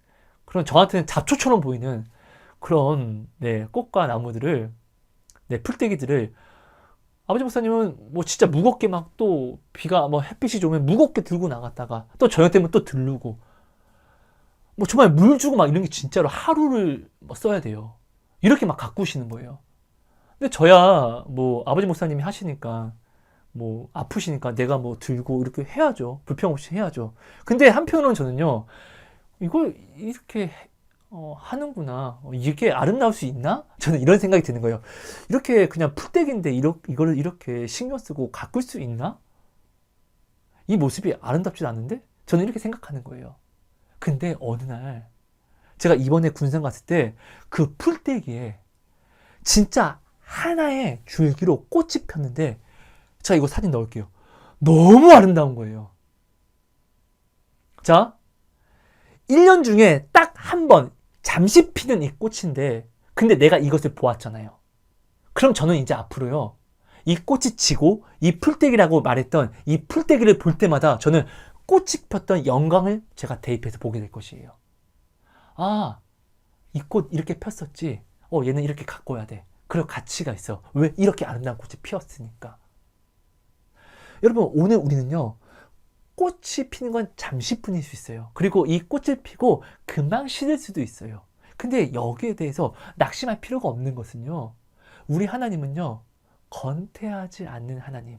그런, 저한테는 잡초처럼 보이는 그런 꽃과 나무들을, 풀떼기들을 아버지 목사님은 뭐 진짜 무겁게 막, 또 비가 뭐 햇빛이 좋으면 무겁게 들고 나갔다가 또 저녁 되면 또 들르고, 뭐 정말 물 주고 막 이런 게 진짜로 하루를 써야 돼요. 이렇게 막 가꾸시는 거예요. 근데 저야 뭐 아버지 목사님이 하시니까 뭐 아프시니까 내가 뭐 들고 이렇게 해야죠. 불평 없이 해야죠. 근데 한편으로는 저는요, 이걸 이렇게 하는구나, 이게 아름다울 수 있나? 저는 이런 생각이 드는 거예요. 이렇게 그냥 풀떼기인데 이거를 이렇게 신경 쓰고 가꿀 수 있나? 이 모습이 아름답지 않은데? 저는 이렇게 생각하는 거예요. 근데 어느 날 제가 이번에 군산 갔을 때 그 풀떼기에 진짜 하나의 줄기로 꽃이 폈는데, 제가 이거 사진 넣을게요. 너무 아름다운 거예요. 자, 1년 중에 딱 한 번 잠시 피는 이 꽃인데, 근데 내가 이것을 보았잖아요. 그럼 저는 이제 앞으로요, 이 꽃이 지고 이 풀떼기라고 말했던 이 풀떼기를 볼 때마다 저는 꽃이 폈던 영광을 제가 대입해서 보게 될 것이에요. 아, 이 꽃 이렇게 폈었지. 얘는 이렇게 가꿔야 돼. 그리고 가치가 있어. 왜? 이렇게 아름다운 꽃이 피었으니까. 여러분, 오늘 우리는요, 꽃이 피는 건 잠시뿐일 수 있어요. 그리고 이 꽃을 피고 금방 시들 수도 있어요. 근데 여기에 대해서 낙심할 필요가 없는 것은요. 우리 하나님은요. 건태하지 않는 하나님.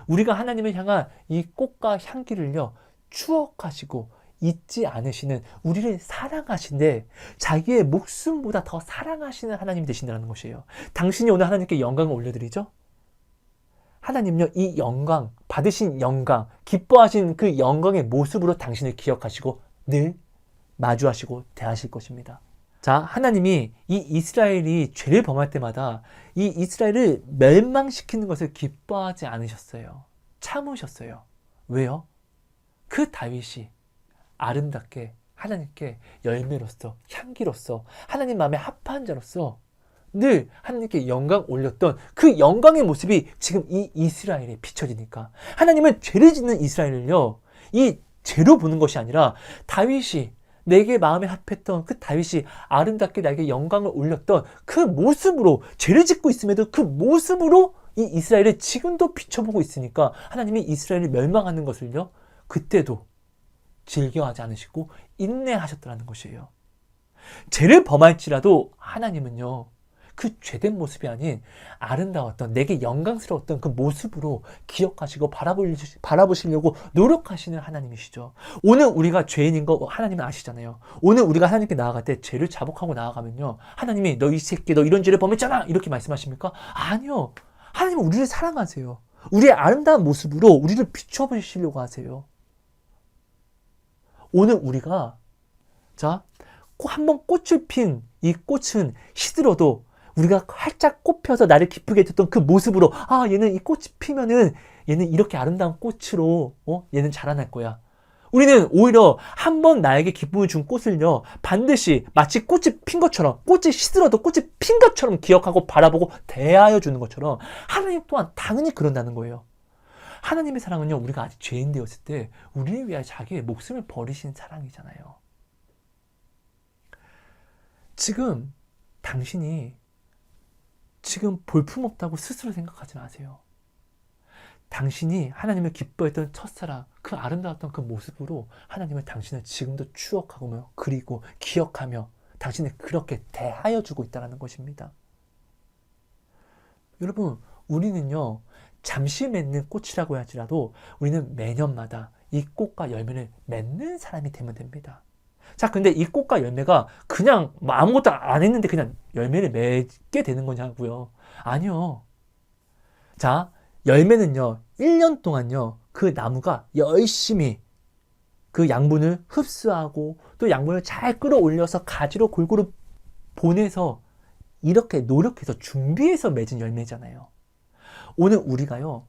우리가 하나님을 향한 이 꽃과 향기를요. 추억하시고 잊지 않으시는, 우리를 사랑하신데 자기의 목숨보다 더 사랑하시는 하나님이 되신다는 것이에요. 당신이 오늘 하나님께 영광을 올려드리죠? 하나님요, 이 영광, 받으신 영광, 기뻐하신 그 영광의 모습으로 당신을 기억하시고 늘 마주하시고 대하실 것입니다. 자, 하나님이 이 이스라엘이 죄를 범할 때마다 이 이스라엘을 멸망시키는 것을 기뻐하지 않으셨어요. 참으셨어요. 왜요? 그 다윗이 아름답게 하나님께 열매로서, 향기로서, 하나님 마음에 합한 자로서 늘 하나님께 영광 올렸던 그 영광의 모습이 지금 이 이스라엘에 비춰지니까, 하나님은 죄를 짓는 이스라엘을요, 이 죄로 보는 것이 아니라 다윗이 내게 마음에 합했던 그 다윗이 아름답게 나에게 영광을 올렸던 그 모습으로, 죄를 짓고 있음에도 그 모습으로 이 이스라엘을 지금도 비춰보고 있으니까 하나님이 이스라엘을 멸망하는 것을요, 그때도 즐겨하지 않으시고 인내하셨다는 것이에요. 죄를 범할지라도 하나님은요, 그 죄된 모습이 아닌 아름다웠던, 내게 영광스러웠던 그 모습으로 기억하시고 바라보시려고 노력하시는 하나님이시죠. 오늘 우리가 죄인인 거 하나님은 아시잖아요. 오늘 우리가 하나님께 나아갈 때 죄를 자복하고 나아가면요, 하나님이 너 이 새끼 너 이런 죄를 범했잖아 이렇게 말씀하십니까? 아니요. 하나님은 우리를 사랑하세요. 우리의 아름다운 모습으로 우리를 비춰보시려고 하세요. 오늘 우리가 한번 꽃을 핀 이 꽃은 시들어도 우리가 활짝 꽃 펴서 나를 기쁘게 해줬던 그 모습으로, 얘는 이 꽃이 피면은 얘는 이렇게 아름다운 꽃으로 얘는 자라날 거야. 우리는 오히려 한번 나에게 기쁨을 준 꽃을요, 반드시 마치 꽃이 핀 것처럼, 꽃이 시들어도 꽃이 핀 것처럼 기억하고 바라보고 대하여 주는 것처럼 하나님 또한 당연히 그런다는 거예요. 하나님의 사랑은요, 우리가 아직 죄인 되었을 때 우리를 위하여 자기의 목숨을 버리신 사랑이잖아요. 지금 당신이 지금 볼품없다고 스스로 생각하지 마세요. 당신이 하나님을 기뻐했던 첫사랑, 그 아름다웠던 그 모습으로 하나님은 당신을 지금도 추억하고 그리고 기억하며 당신을 그렇게 대하여 주고 있다는 것입니다. 여러분, 우리는요, 잠시 맺는 꽃이라고 할지라도 우리는 매년마다 이 꽃과 열매를 맺는 사람이 되면 됩니다. 자, 근데 이 꽃과 열매가 그냥 아무것도 안 했는데 그냥 열매를 맺게 되는 거냐고요? 아니요. 자, 열매는요, 1년 동안요, 그 나무가 열심히 그 양분을 흡수하고 또 양분을 잘 끌어올려서 가지로 골고루 보내서 이렇게 노력해서 준비해서 맺은 열매잖아요. 오늘 우리가요,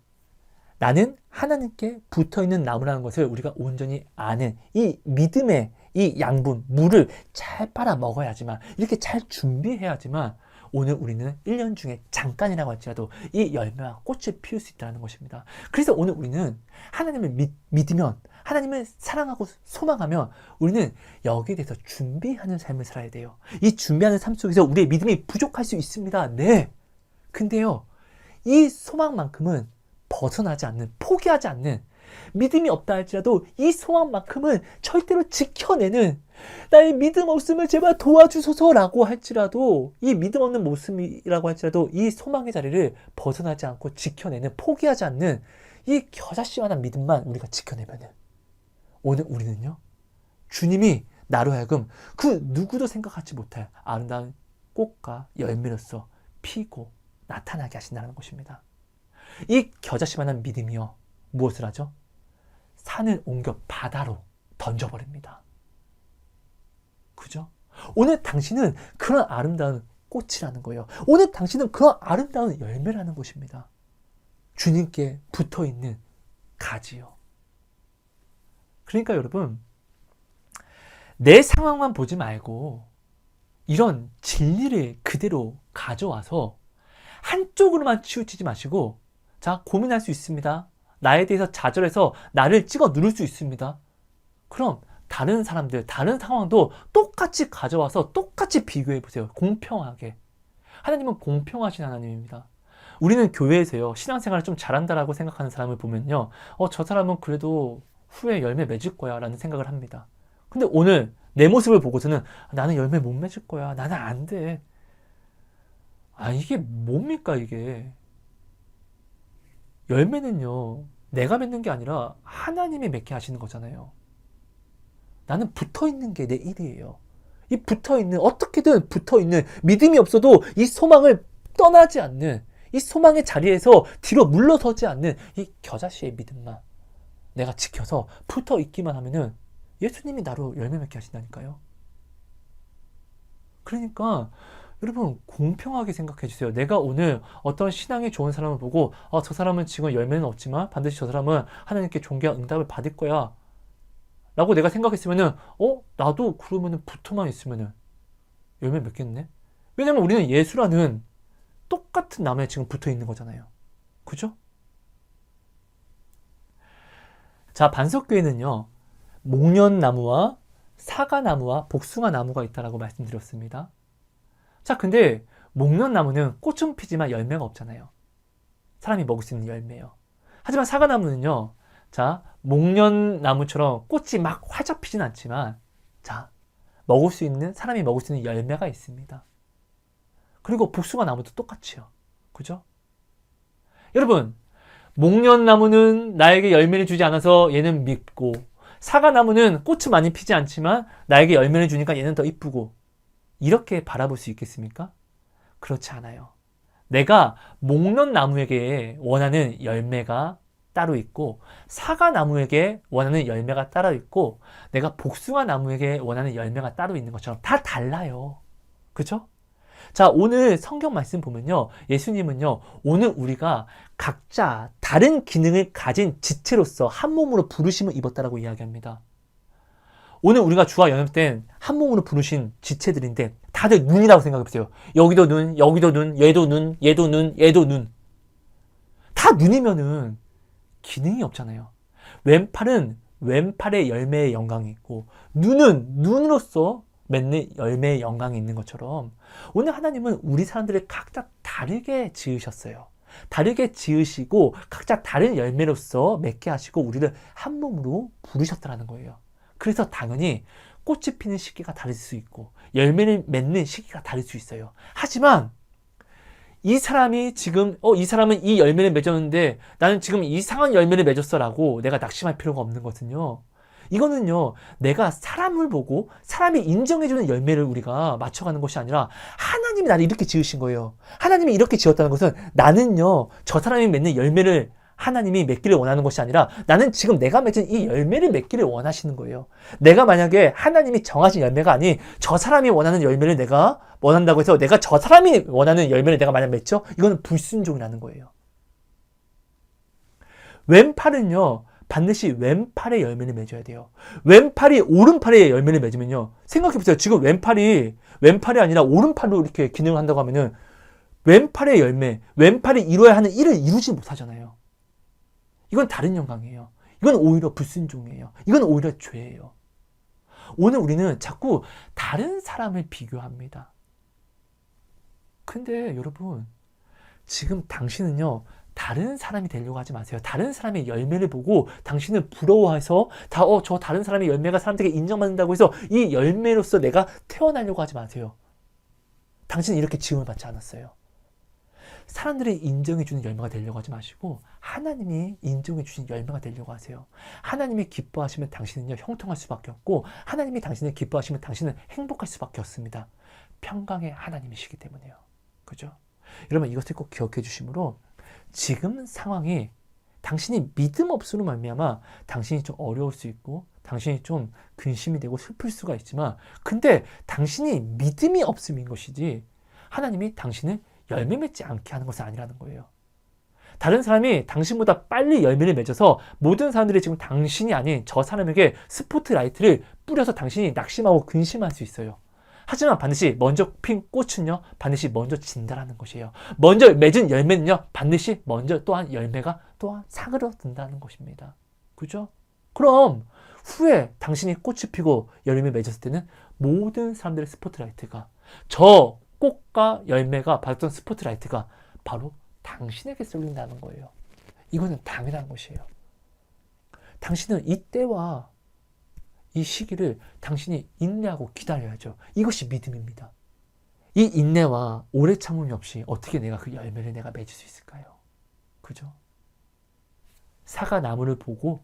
나는 하나님께 붙어있는 나무라는 것을 우리가 온전히 아는 이 믿음의 이 양분, 물을 잘 빨아 먹어야지만, 이렇게 잘 준비해야지만 오늘 우리는 1년 중에 잠깐이라고 할지라도 이 열매와 꽃을 피울 수 있다는 것입니다. 그래서 오늘 우리는 하나님을 믿으면, 하나님을 사랑하고 소망하면 우리는 여기에 대해서 준비하는 삶을 살아야 돼요. 이 준비하는 삶 속에서 우리의 믿음이 부족할 수 있습니다. 네. 근데요, 이 소망만큼은 벗어나지 않는, 포기하지 않는, 믿음이 없다 할지라도 이 소망만큼은 절대로 지켜내는, 나의 믿음 없음을 제발 도와주소서라고 할지라도, 이 믿음 없는 모습이라고 할지라도 이 소망의 자리를 벗어나지 않고 지켜내는, 포기하지 않는 이 겨자씨만한 믿음만 우리가 지켜내면은 오늘 우리는요, 주님이 나로 하여금 그 누구도 생각하지 못할 아름다운 꽃과 열매로서 피고 나타나게 하신다는 것입니다. 이 겨자씨만한 믿음이요, 무엇을 하죠? 산을 옮겨 바다로 던져버립니다. 그죠? 오늘 당신은 그런 아름다운 꽃이라는 거예요. 오늘 당신은 그런 아름다운 열매라는 것입니다. 주님께 붙어있는 가지요. 그러니까 여러분, 내 상황만 보지 말고 이런 진리를 그대로 가져와서 한쪽으로만 치우치지 마시고, 자, 고민할 수 있습니다. 나에 대해서 좌절해서 나를 찍어 누를 수 있습니다. 그럼 다른 사람들, 다른 상황도 똑같이 가져와서 똑같이 비교해 보세요. 공평하게. 하나님은 공평하신 하나님입니다. 우리는 교회에서요, 신앙생활을 좀 잘한다라고 생각하는 사람을 보면요, 저 사람은 그래도 후에 열매 맺을 거야 라는 생각을 합니다. 근데 오늘 내 모습을 보고서는 나는 열매 못 맺을 거야. 나는 안 돼. 이게 뭡니까, 이게. 열매는요, 내가 맺는 게 아니라 하나님이 맺게 하시는 거잖아요. 나는 붙어있는 게 내 일이에요. 이 붙어있는, 어떻게든 붙어있는, 믿음이 없어도 이 소망을 떠나지 않는, 이 소망의 자리에서 뒤로 물러서지 않는 이 겨자씨의 믿음만 내가 지켜서 붙어있기만 하면은 예수님이 나로 열매 맺게 하신다니까요. 그러니까 여러분 공평하게 생각해 주세요. 내가 오늘 어떤 신앙이 좋은 사람을 보고 저 사람은 지금 열매는 없지만 반드시 저 사람은 하나님께 존귀한 응답을 받을 거야 라고 내가 생각했으면은 나도 그러면은 붙어만 있으면은 열매 맺겠네. 왜냐면 우리는 예수라는 똑같은 나무에 지금 붙어 있는 거잖아요. 그죠? 자, 반석교회는요, 목련나무와 사과나무와 복숭아나무가 있다라고 말씀드렸습니다. 자, 근데 목련나무는 꽃은 피지만 열매가 없잖아요. 사람이 먹을 수 있는 열매요. 하지만 사과나무는요, 자, 목련나무처럼 꽃이 막 활짝 피진 않지만, 자, 사람이 먹을 수 있는 열매가 있습니다. 그리고 복숭아나무도 똑같이요. 그죠? 여러분, 목련나무는 나에게 열매를 주지 않아서 얘는 밉고, 사과나무는 꽃은 많이 피지 않지만 나에게 열매를 주니까 얘는 더 이쁘고, 이렇게 바라볼 수 있겠습니까? 그렇지 않아요. 내가 목련나무에게 원하는 열매가 따로 있고, 사과나무에게 원하는 열매가 따로 있고, 내가 복숭아나무에게 원하는 열매가 따로 있는 것처럼 다 달라요. 그죠? 자, 오늘 성경 말씀 보면요, 예수님은요, 오늘 우리가 각자 다른 기능을 가진 지체로서 한 몸으로 부르심을 입었다라고 이야기합니다. 오늘 우리가 주와 연합된 한 몸으로 부르신 지체들인데 다들 눈이라고 생각해보세요. 여기도 눈, 여기도 눈, 얘도 눈, 얘도 눈, 얘도 눈. 다 눈이면은 기능이 없잖아요. 왼팔은 왼팔의 열매의 영광이 있고, 눈은 눈으로서 맺는 열매의 영광이 있는 것처럼 오늘 하나님은 우리 사람들을 각자 다르게 지으셨어요. 다르게 지으시고 각자 다른 열매로서 맺게 하시고 우리를 한 몸으로 부르셨다는 거예요. 그래서 당연히 꽃이 피는 시기가 다를 수 있고 열매를 맺는 시기가 다를 수 있어요. 하지만 이 사람이 지금 이 사람은 이 열매를 맺었는데 나는 지금 이상한 열매를 맺었어 라고 내가 낙심할 필요가 없는 거거든요. 이거는요, 내가 사람을 보고 사람이 인정해주는 열매를 우리가 맞춰가는 것이 아니라 하나님이 나를 이렇게 지으신 거예요. 하나님이 이렇게 지었다는 것은 나는요, 저 사람이 맺는 열매를 하나님이 맺기를 원하는 것이 아니라 나는 지금 내가 맺은 이 열매를 맺기를 원하시는 거예요. 내가 만약에 하나님이 정하신 열매가 아닌 저 사람이 원하는 열매를 내가 원한다고 해서 내가 저 사람이 원하는 열매를 내가 만약 맺죠? 이거는 불순종이라는 거예요. 왼팔은요, 반드시 왼팔의 열매를 맺어야 돼요. 왼팔이 오른팔의 열매를 맺으면요, 생각해보세요. 지금 왼팔이 아니라 오른팔로 이렇게 기능을 한다고 하면은 왼팔의 열매, 왼팔이 이루어야 하는 일을 이루지 못하잖아요. 이건 다른 영광이에요. 이건 오히려 불순종이에요. 이건 오히려 죄예요. 오늘 우리는 자꾸 다른 사람을 비교합니다. 근데 여러분, 지금 당신은요, 다른 사람이 되려고 하지 마세요. 다른 사람의 열매를 보고 당신을 부러워해서 저 다른 사람의 열매가 사람들에게 인정받는다고 해서 이 열매로서 내가 태어나려고 하지 마세요. 당신은 이렇게 지음을 받지 않았어요. 사람들이 인정해주는 열매가 되려고 하지 마시고 하나님이 인정해주신 열매가 되려고 하세요. 하나님이 기뻐하시면 당신은요, 형통할 수밖에 없고 하나님이 당신을 기뻐하시면 당신은 행복할 수밖에 없습니다. 평강의 하나님이시기 때문에요. 그죠? 여러분, 이것을 꼭 기억해 주시므로 지금 상황이 당신이 믿음 없음으로 말미암아 당신이 좀 어려울 수 있고 당신이 좀 근심이 되고 슬플 수가 있지만, 근데 당신이 믿음이 없음인 것이지 하나님이 당신을 열매 맺지 않게 하는 것은 아니라는 거예요. 다른 사람이 당신보다 빨리 열매를 맺어서 모든 사람들이 지금 당신이 아닌 저 사람에게 스포트라이트를 뿌려서 당신이 낙심하고 근심할 수 있어요. 하지만 반드시 먼저 핀 꽃은요, 반드시 먼저 진다라는 것이에요. 먼저 맺은 열매는요, 반드시 먼저 또한 열매가 또한 사그러든다는 것입니다. 그죠? 그럼 후에 당신이 꽃이 피고 열매 맺었을 때는 모든 사람들의 스포트라이트가, 저 꽃과 열매가 받았던 스포트라이트가 바로 당신에게 쏠린다는 거예요. 이거는 당연한 것이에요. 당신은 이때와 이 시기를 당신이 인내하고 기다려야죠. 이것이 믿음입니다. 이 인내와 오래 참음이 없이 어떻게 내가 그 열매를 내가 맺을 수 있을까요? 그죠? 사과 나무를 보고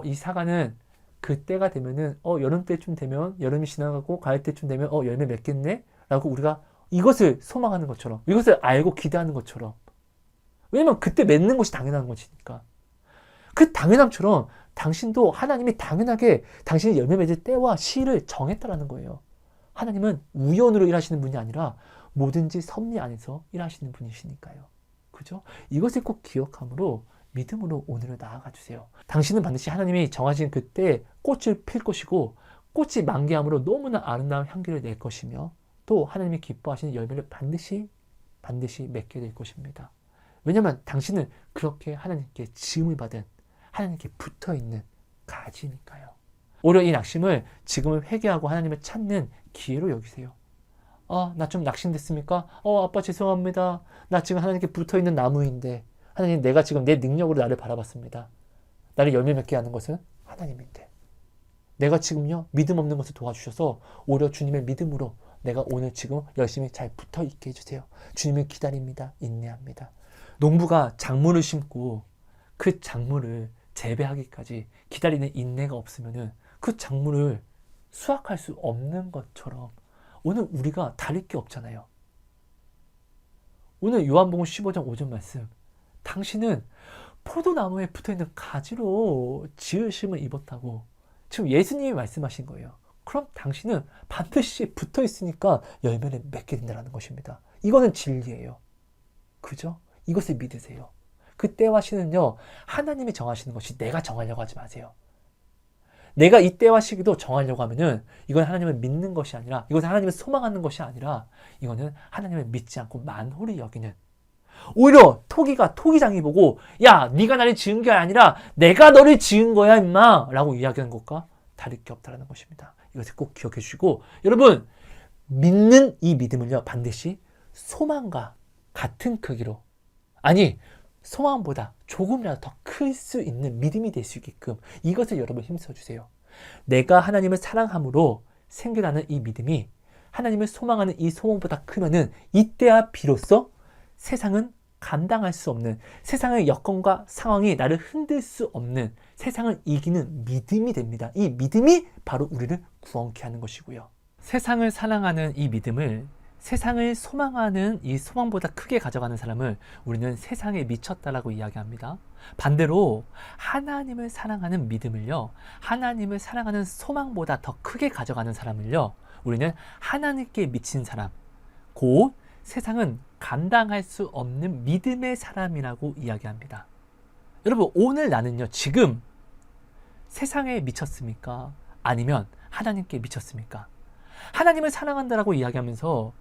이 사과는 그 때가 되면은 여름 때쯤 되면 여름이 지나가고 가을 때쯤 되면 열매 맺겠네? 라고 우리가 이것을 소망하는 것처럼, 이것을 알고 기대하는 것처럼, 왜냐면 그때 맺는 것이 당연한 것이니까. 그 당연함처럼 당신도 하나님이 당연하게 당신이 열매 맺을 때와 시를 정했다라는 거예요. 하나님은 우연으로 일하시는 분이 아니라 뭐든지 섭리 안에서 일하시는 분이시니까요. 그죠? 이것을 꼭 기억함으로 믿음으로 오늘을 나아가 주세요. 당신은 반드시 하나님이 정하신 그때 꽃을 필 것이고 꽃이 만개함으로 너무나 아름다운 향기를 낼 것이며 또 하나님이 기뻐하시는 열매를 반드시 맺게 될 것입니다. 왜냐하면 당신은 그렇게 하나님께 지음을 받은 하나님께 붙어있는 가지니까요. 오히려 이 낙심을 지금을 회개하고 하나님을 찾는 기회로 여기세요. 나 좀 낙심됐습니까? 아빠 죄송합니다. 나 지금 하나님께 붙어있는 나무인데 하나님 내가 지금 내 능력으로 나를 바라봤습니다. 나를 열매 맺게 하는 것은 하나님인데 내가 지금요 믿음 없는 것을 도와주셔서 오히려 주님의 믿음으로 내가 오늘 지금 열심히 잘 붙어있게 해주세요. 주님을 기다립니다. 인내합니다. 농부가 작물을 심고 그 작물을 재배하기까지 기다리는 인내가 없으면은 그 작물을 수확할 수 없는 것처럼 오늘 우리가 다를 게 없잖아요. 오늘 요한복음 15장 5절 말씀, 당신은 포도나무에 붙어있는 가지로 지으심을 입었다고 지금 예수님이 말씀하신 거예요. 그럼 당신은 반드시 붙어있으니까 열매를 맺게 된다는 것입니다. 이거는 진리예요. 그죠? 이것을 믿으세요. 그 때와 시는요, 하나님이 정하시는 것이 내가 정하려고 하지 마세요. 내가 이 때와 시기도 정하려고 하면은 이건 하나님을 믿는 것이 아니라, 이것은 하나님을 소망하는 것이 아니라, 이거는 하나님을 믿지 않고 만홀히 여기는, 오히려 토기가 토기장이 보고 야 네가 나를 지은 게 아니라 내가 너를 지은 거야 임마 라고 이야기하는 것과 다를 게 없다는 것입니다. 이것을 꼭 기억해 주시고, 여러분 믿는 이 믿음을요 반드시 소망과 같은 크기로, 아니 소망보다 조금이라도 더 클 수 있는 믿음이 될 수 있게끔 이것을 여러분 힘써 주세요. 내가 하나님을 사랑함으로 생겨나는 이 믿음이 하나님을 소망하는 이 소망보다 크면은 이때야 비로소 세상은 감당할 수 없는, 세상의 여건과 상황이 나를 흔들 수 없는, 세상을 이기는 믿음이 됩니다. 이 믿음이 바로 우리를 구원케 하는 것이고요. 세상을 사랑하는 이 믿음을, 세상을 소망하는 이 소망보다 크게 가져가는 사람을 우리는 세상에 미쳤다라고 이야기합니다. 반대로 하나님을 사랑하는 믿음을요, 하나님을 사랑하는 소망보다 더 크게 가져가는 사람을요, 우리는 하나님께 미친 사람, 곧 세상은 감당할 수 없는 믿음의 사람이라고 이야기합니다. 여러분 오늘 나는요 지금 세상에 미쳤습니까? 아니면 하나님께 미쳤습니까? 하나님을 사랑한다라고 이야기하면서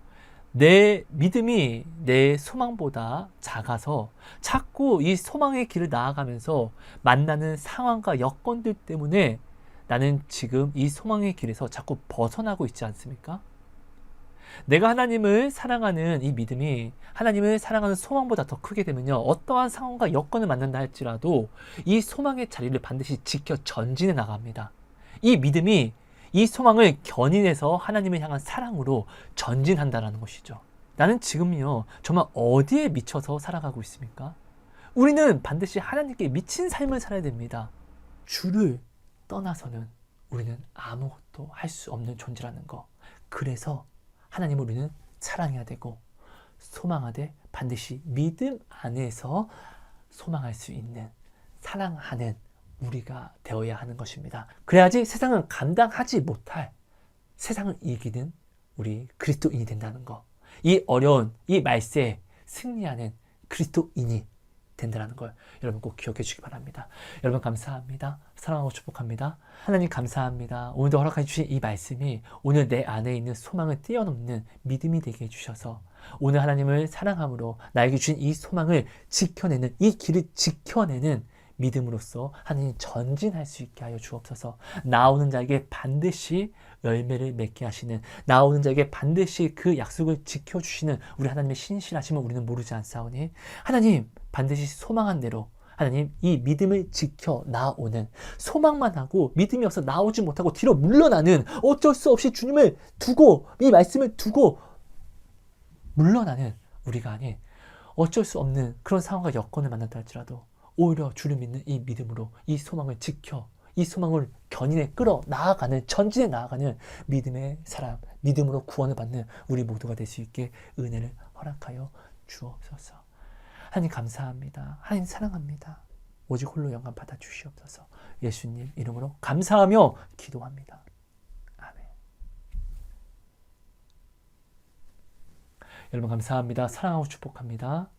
내 믿음이 내 소망보다 작아서 자꾸 이 소망의 길을 나아가면서 만나는 상황과 여건들 때문에 나는 지금 이 소망의 길에서 자꾸 벗어나고 있지 않습니까? 내가 하나님을 사랑하는 이 믿음이 하나님을 사랑하는 소망보다 더 크게 되면요, 어떠한 상황과 여건을 만난다 할지라도 이 소망의 자리를 반드시 지켜 전진해 나갑니다. 이 믿음이 이 소망을 견인해서 하나님을 향한 사랑으로 전진한다는 것이죠. 나는 지금요 정말 어디에 미쳐서 살아가고 있습니까? 우리는 반드시 하나님께 미친 삶을 살아야 됩니다. 주를 떠나서는 우리는 아무것도 할 수 없는 존재라는 거. 그래서 하나님을 우리는 사랑해야 되고 소망하되 반드시 믿음 안에서 소망할 수 있는, 사랑하는 우리가 되어야 하는 것입니다. 그래야지 세상은 감당하지 못할, 세상을 이기는 우리 그리스도인이 된다는 거. 이 어려운 이 말세에 승리하는 그리스도인이 된다는 걸 여러분 꼭 기억해 주시기 바랍니다. 여러분 감사합니다. 사랑하고 축복합니다. 하나님 감사합니다. 오늘도 허락해 주신 이 말씀이 오늘 내 안에 있는 소망을 뛰어넘는 믿음이 되게 해주셔서 오늘 하나님을 사랑함으로 나에게 주신 이 소망을 지켜내는, 이 길을 지켜내는 믿음으로써 하나님 전진할 수 있게 하여 주옵소서. 나오는 자에게 반드시 열매를 맺게 하시는, 나오는 자에게 반드시 그 약속을 지켜주시는 우리 하나님의 신실하심을 우리는 모르지 않사오니 하나님 반드시 소망한 대로 하나님, 이 믿음을 지켜 나오는, 소망만 하고 믿음이 없어 나오지 못하고 뒤로 물러나는, 어쩔 수 없이 주님을 두고, 이 말씀을 두고 물러나는 우리가 아닌, 어쩔 수 없는 그런 상황과 여건을 만난다 할지라도 오히려 주를 믿는 이 믿음으로 이 소망을 지켜, 이 소망을 견인해 끌어 나아가는, 전진해 나아가는 믿음의 사람, 믿음으로 구원을 받는 우리 모두가 될 수 있게 은혜를 허락하여 주옵소서. 하나님 감사합니다. 하나님 사랑합니다. 오직 홀로 영광 받아 주시옵소서. 예수님 이름으로 감사하며 기도합니다. 아멘. 여러분 감사합니다. 사랑하고 축복합니다.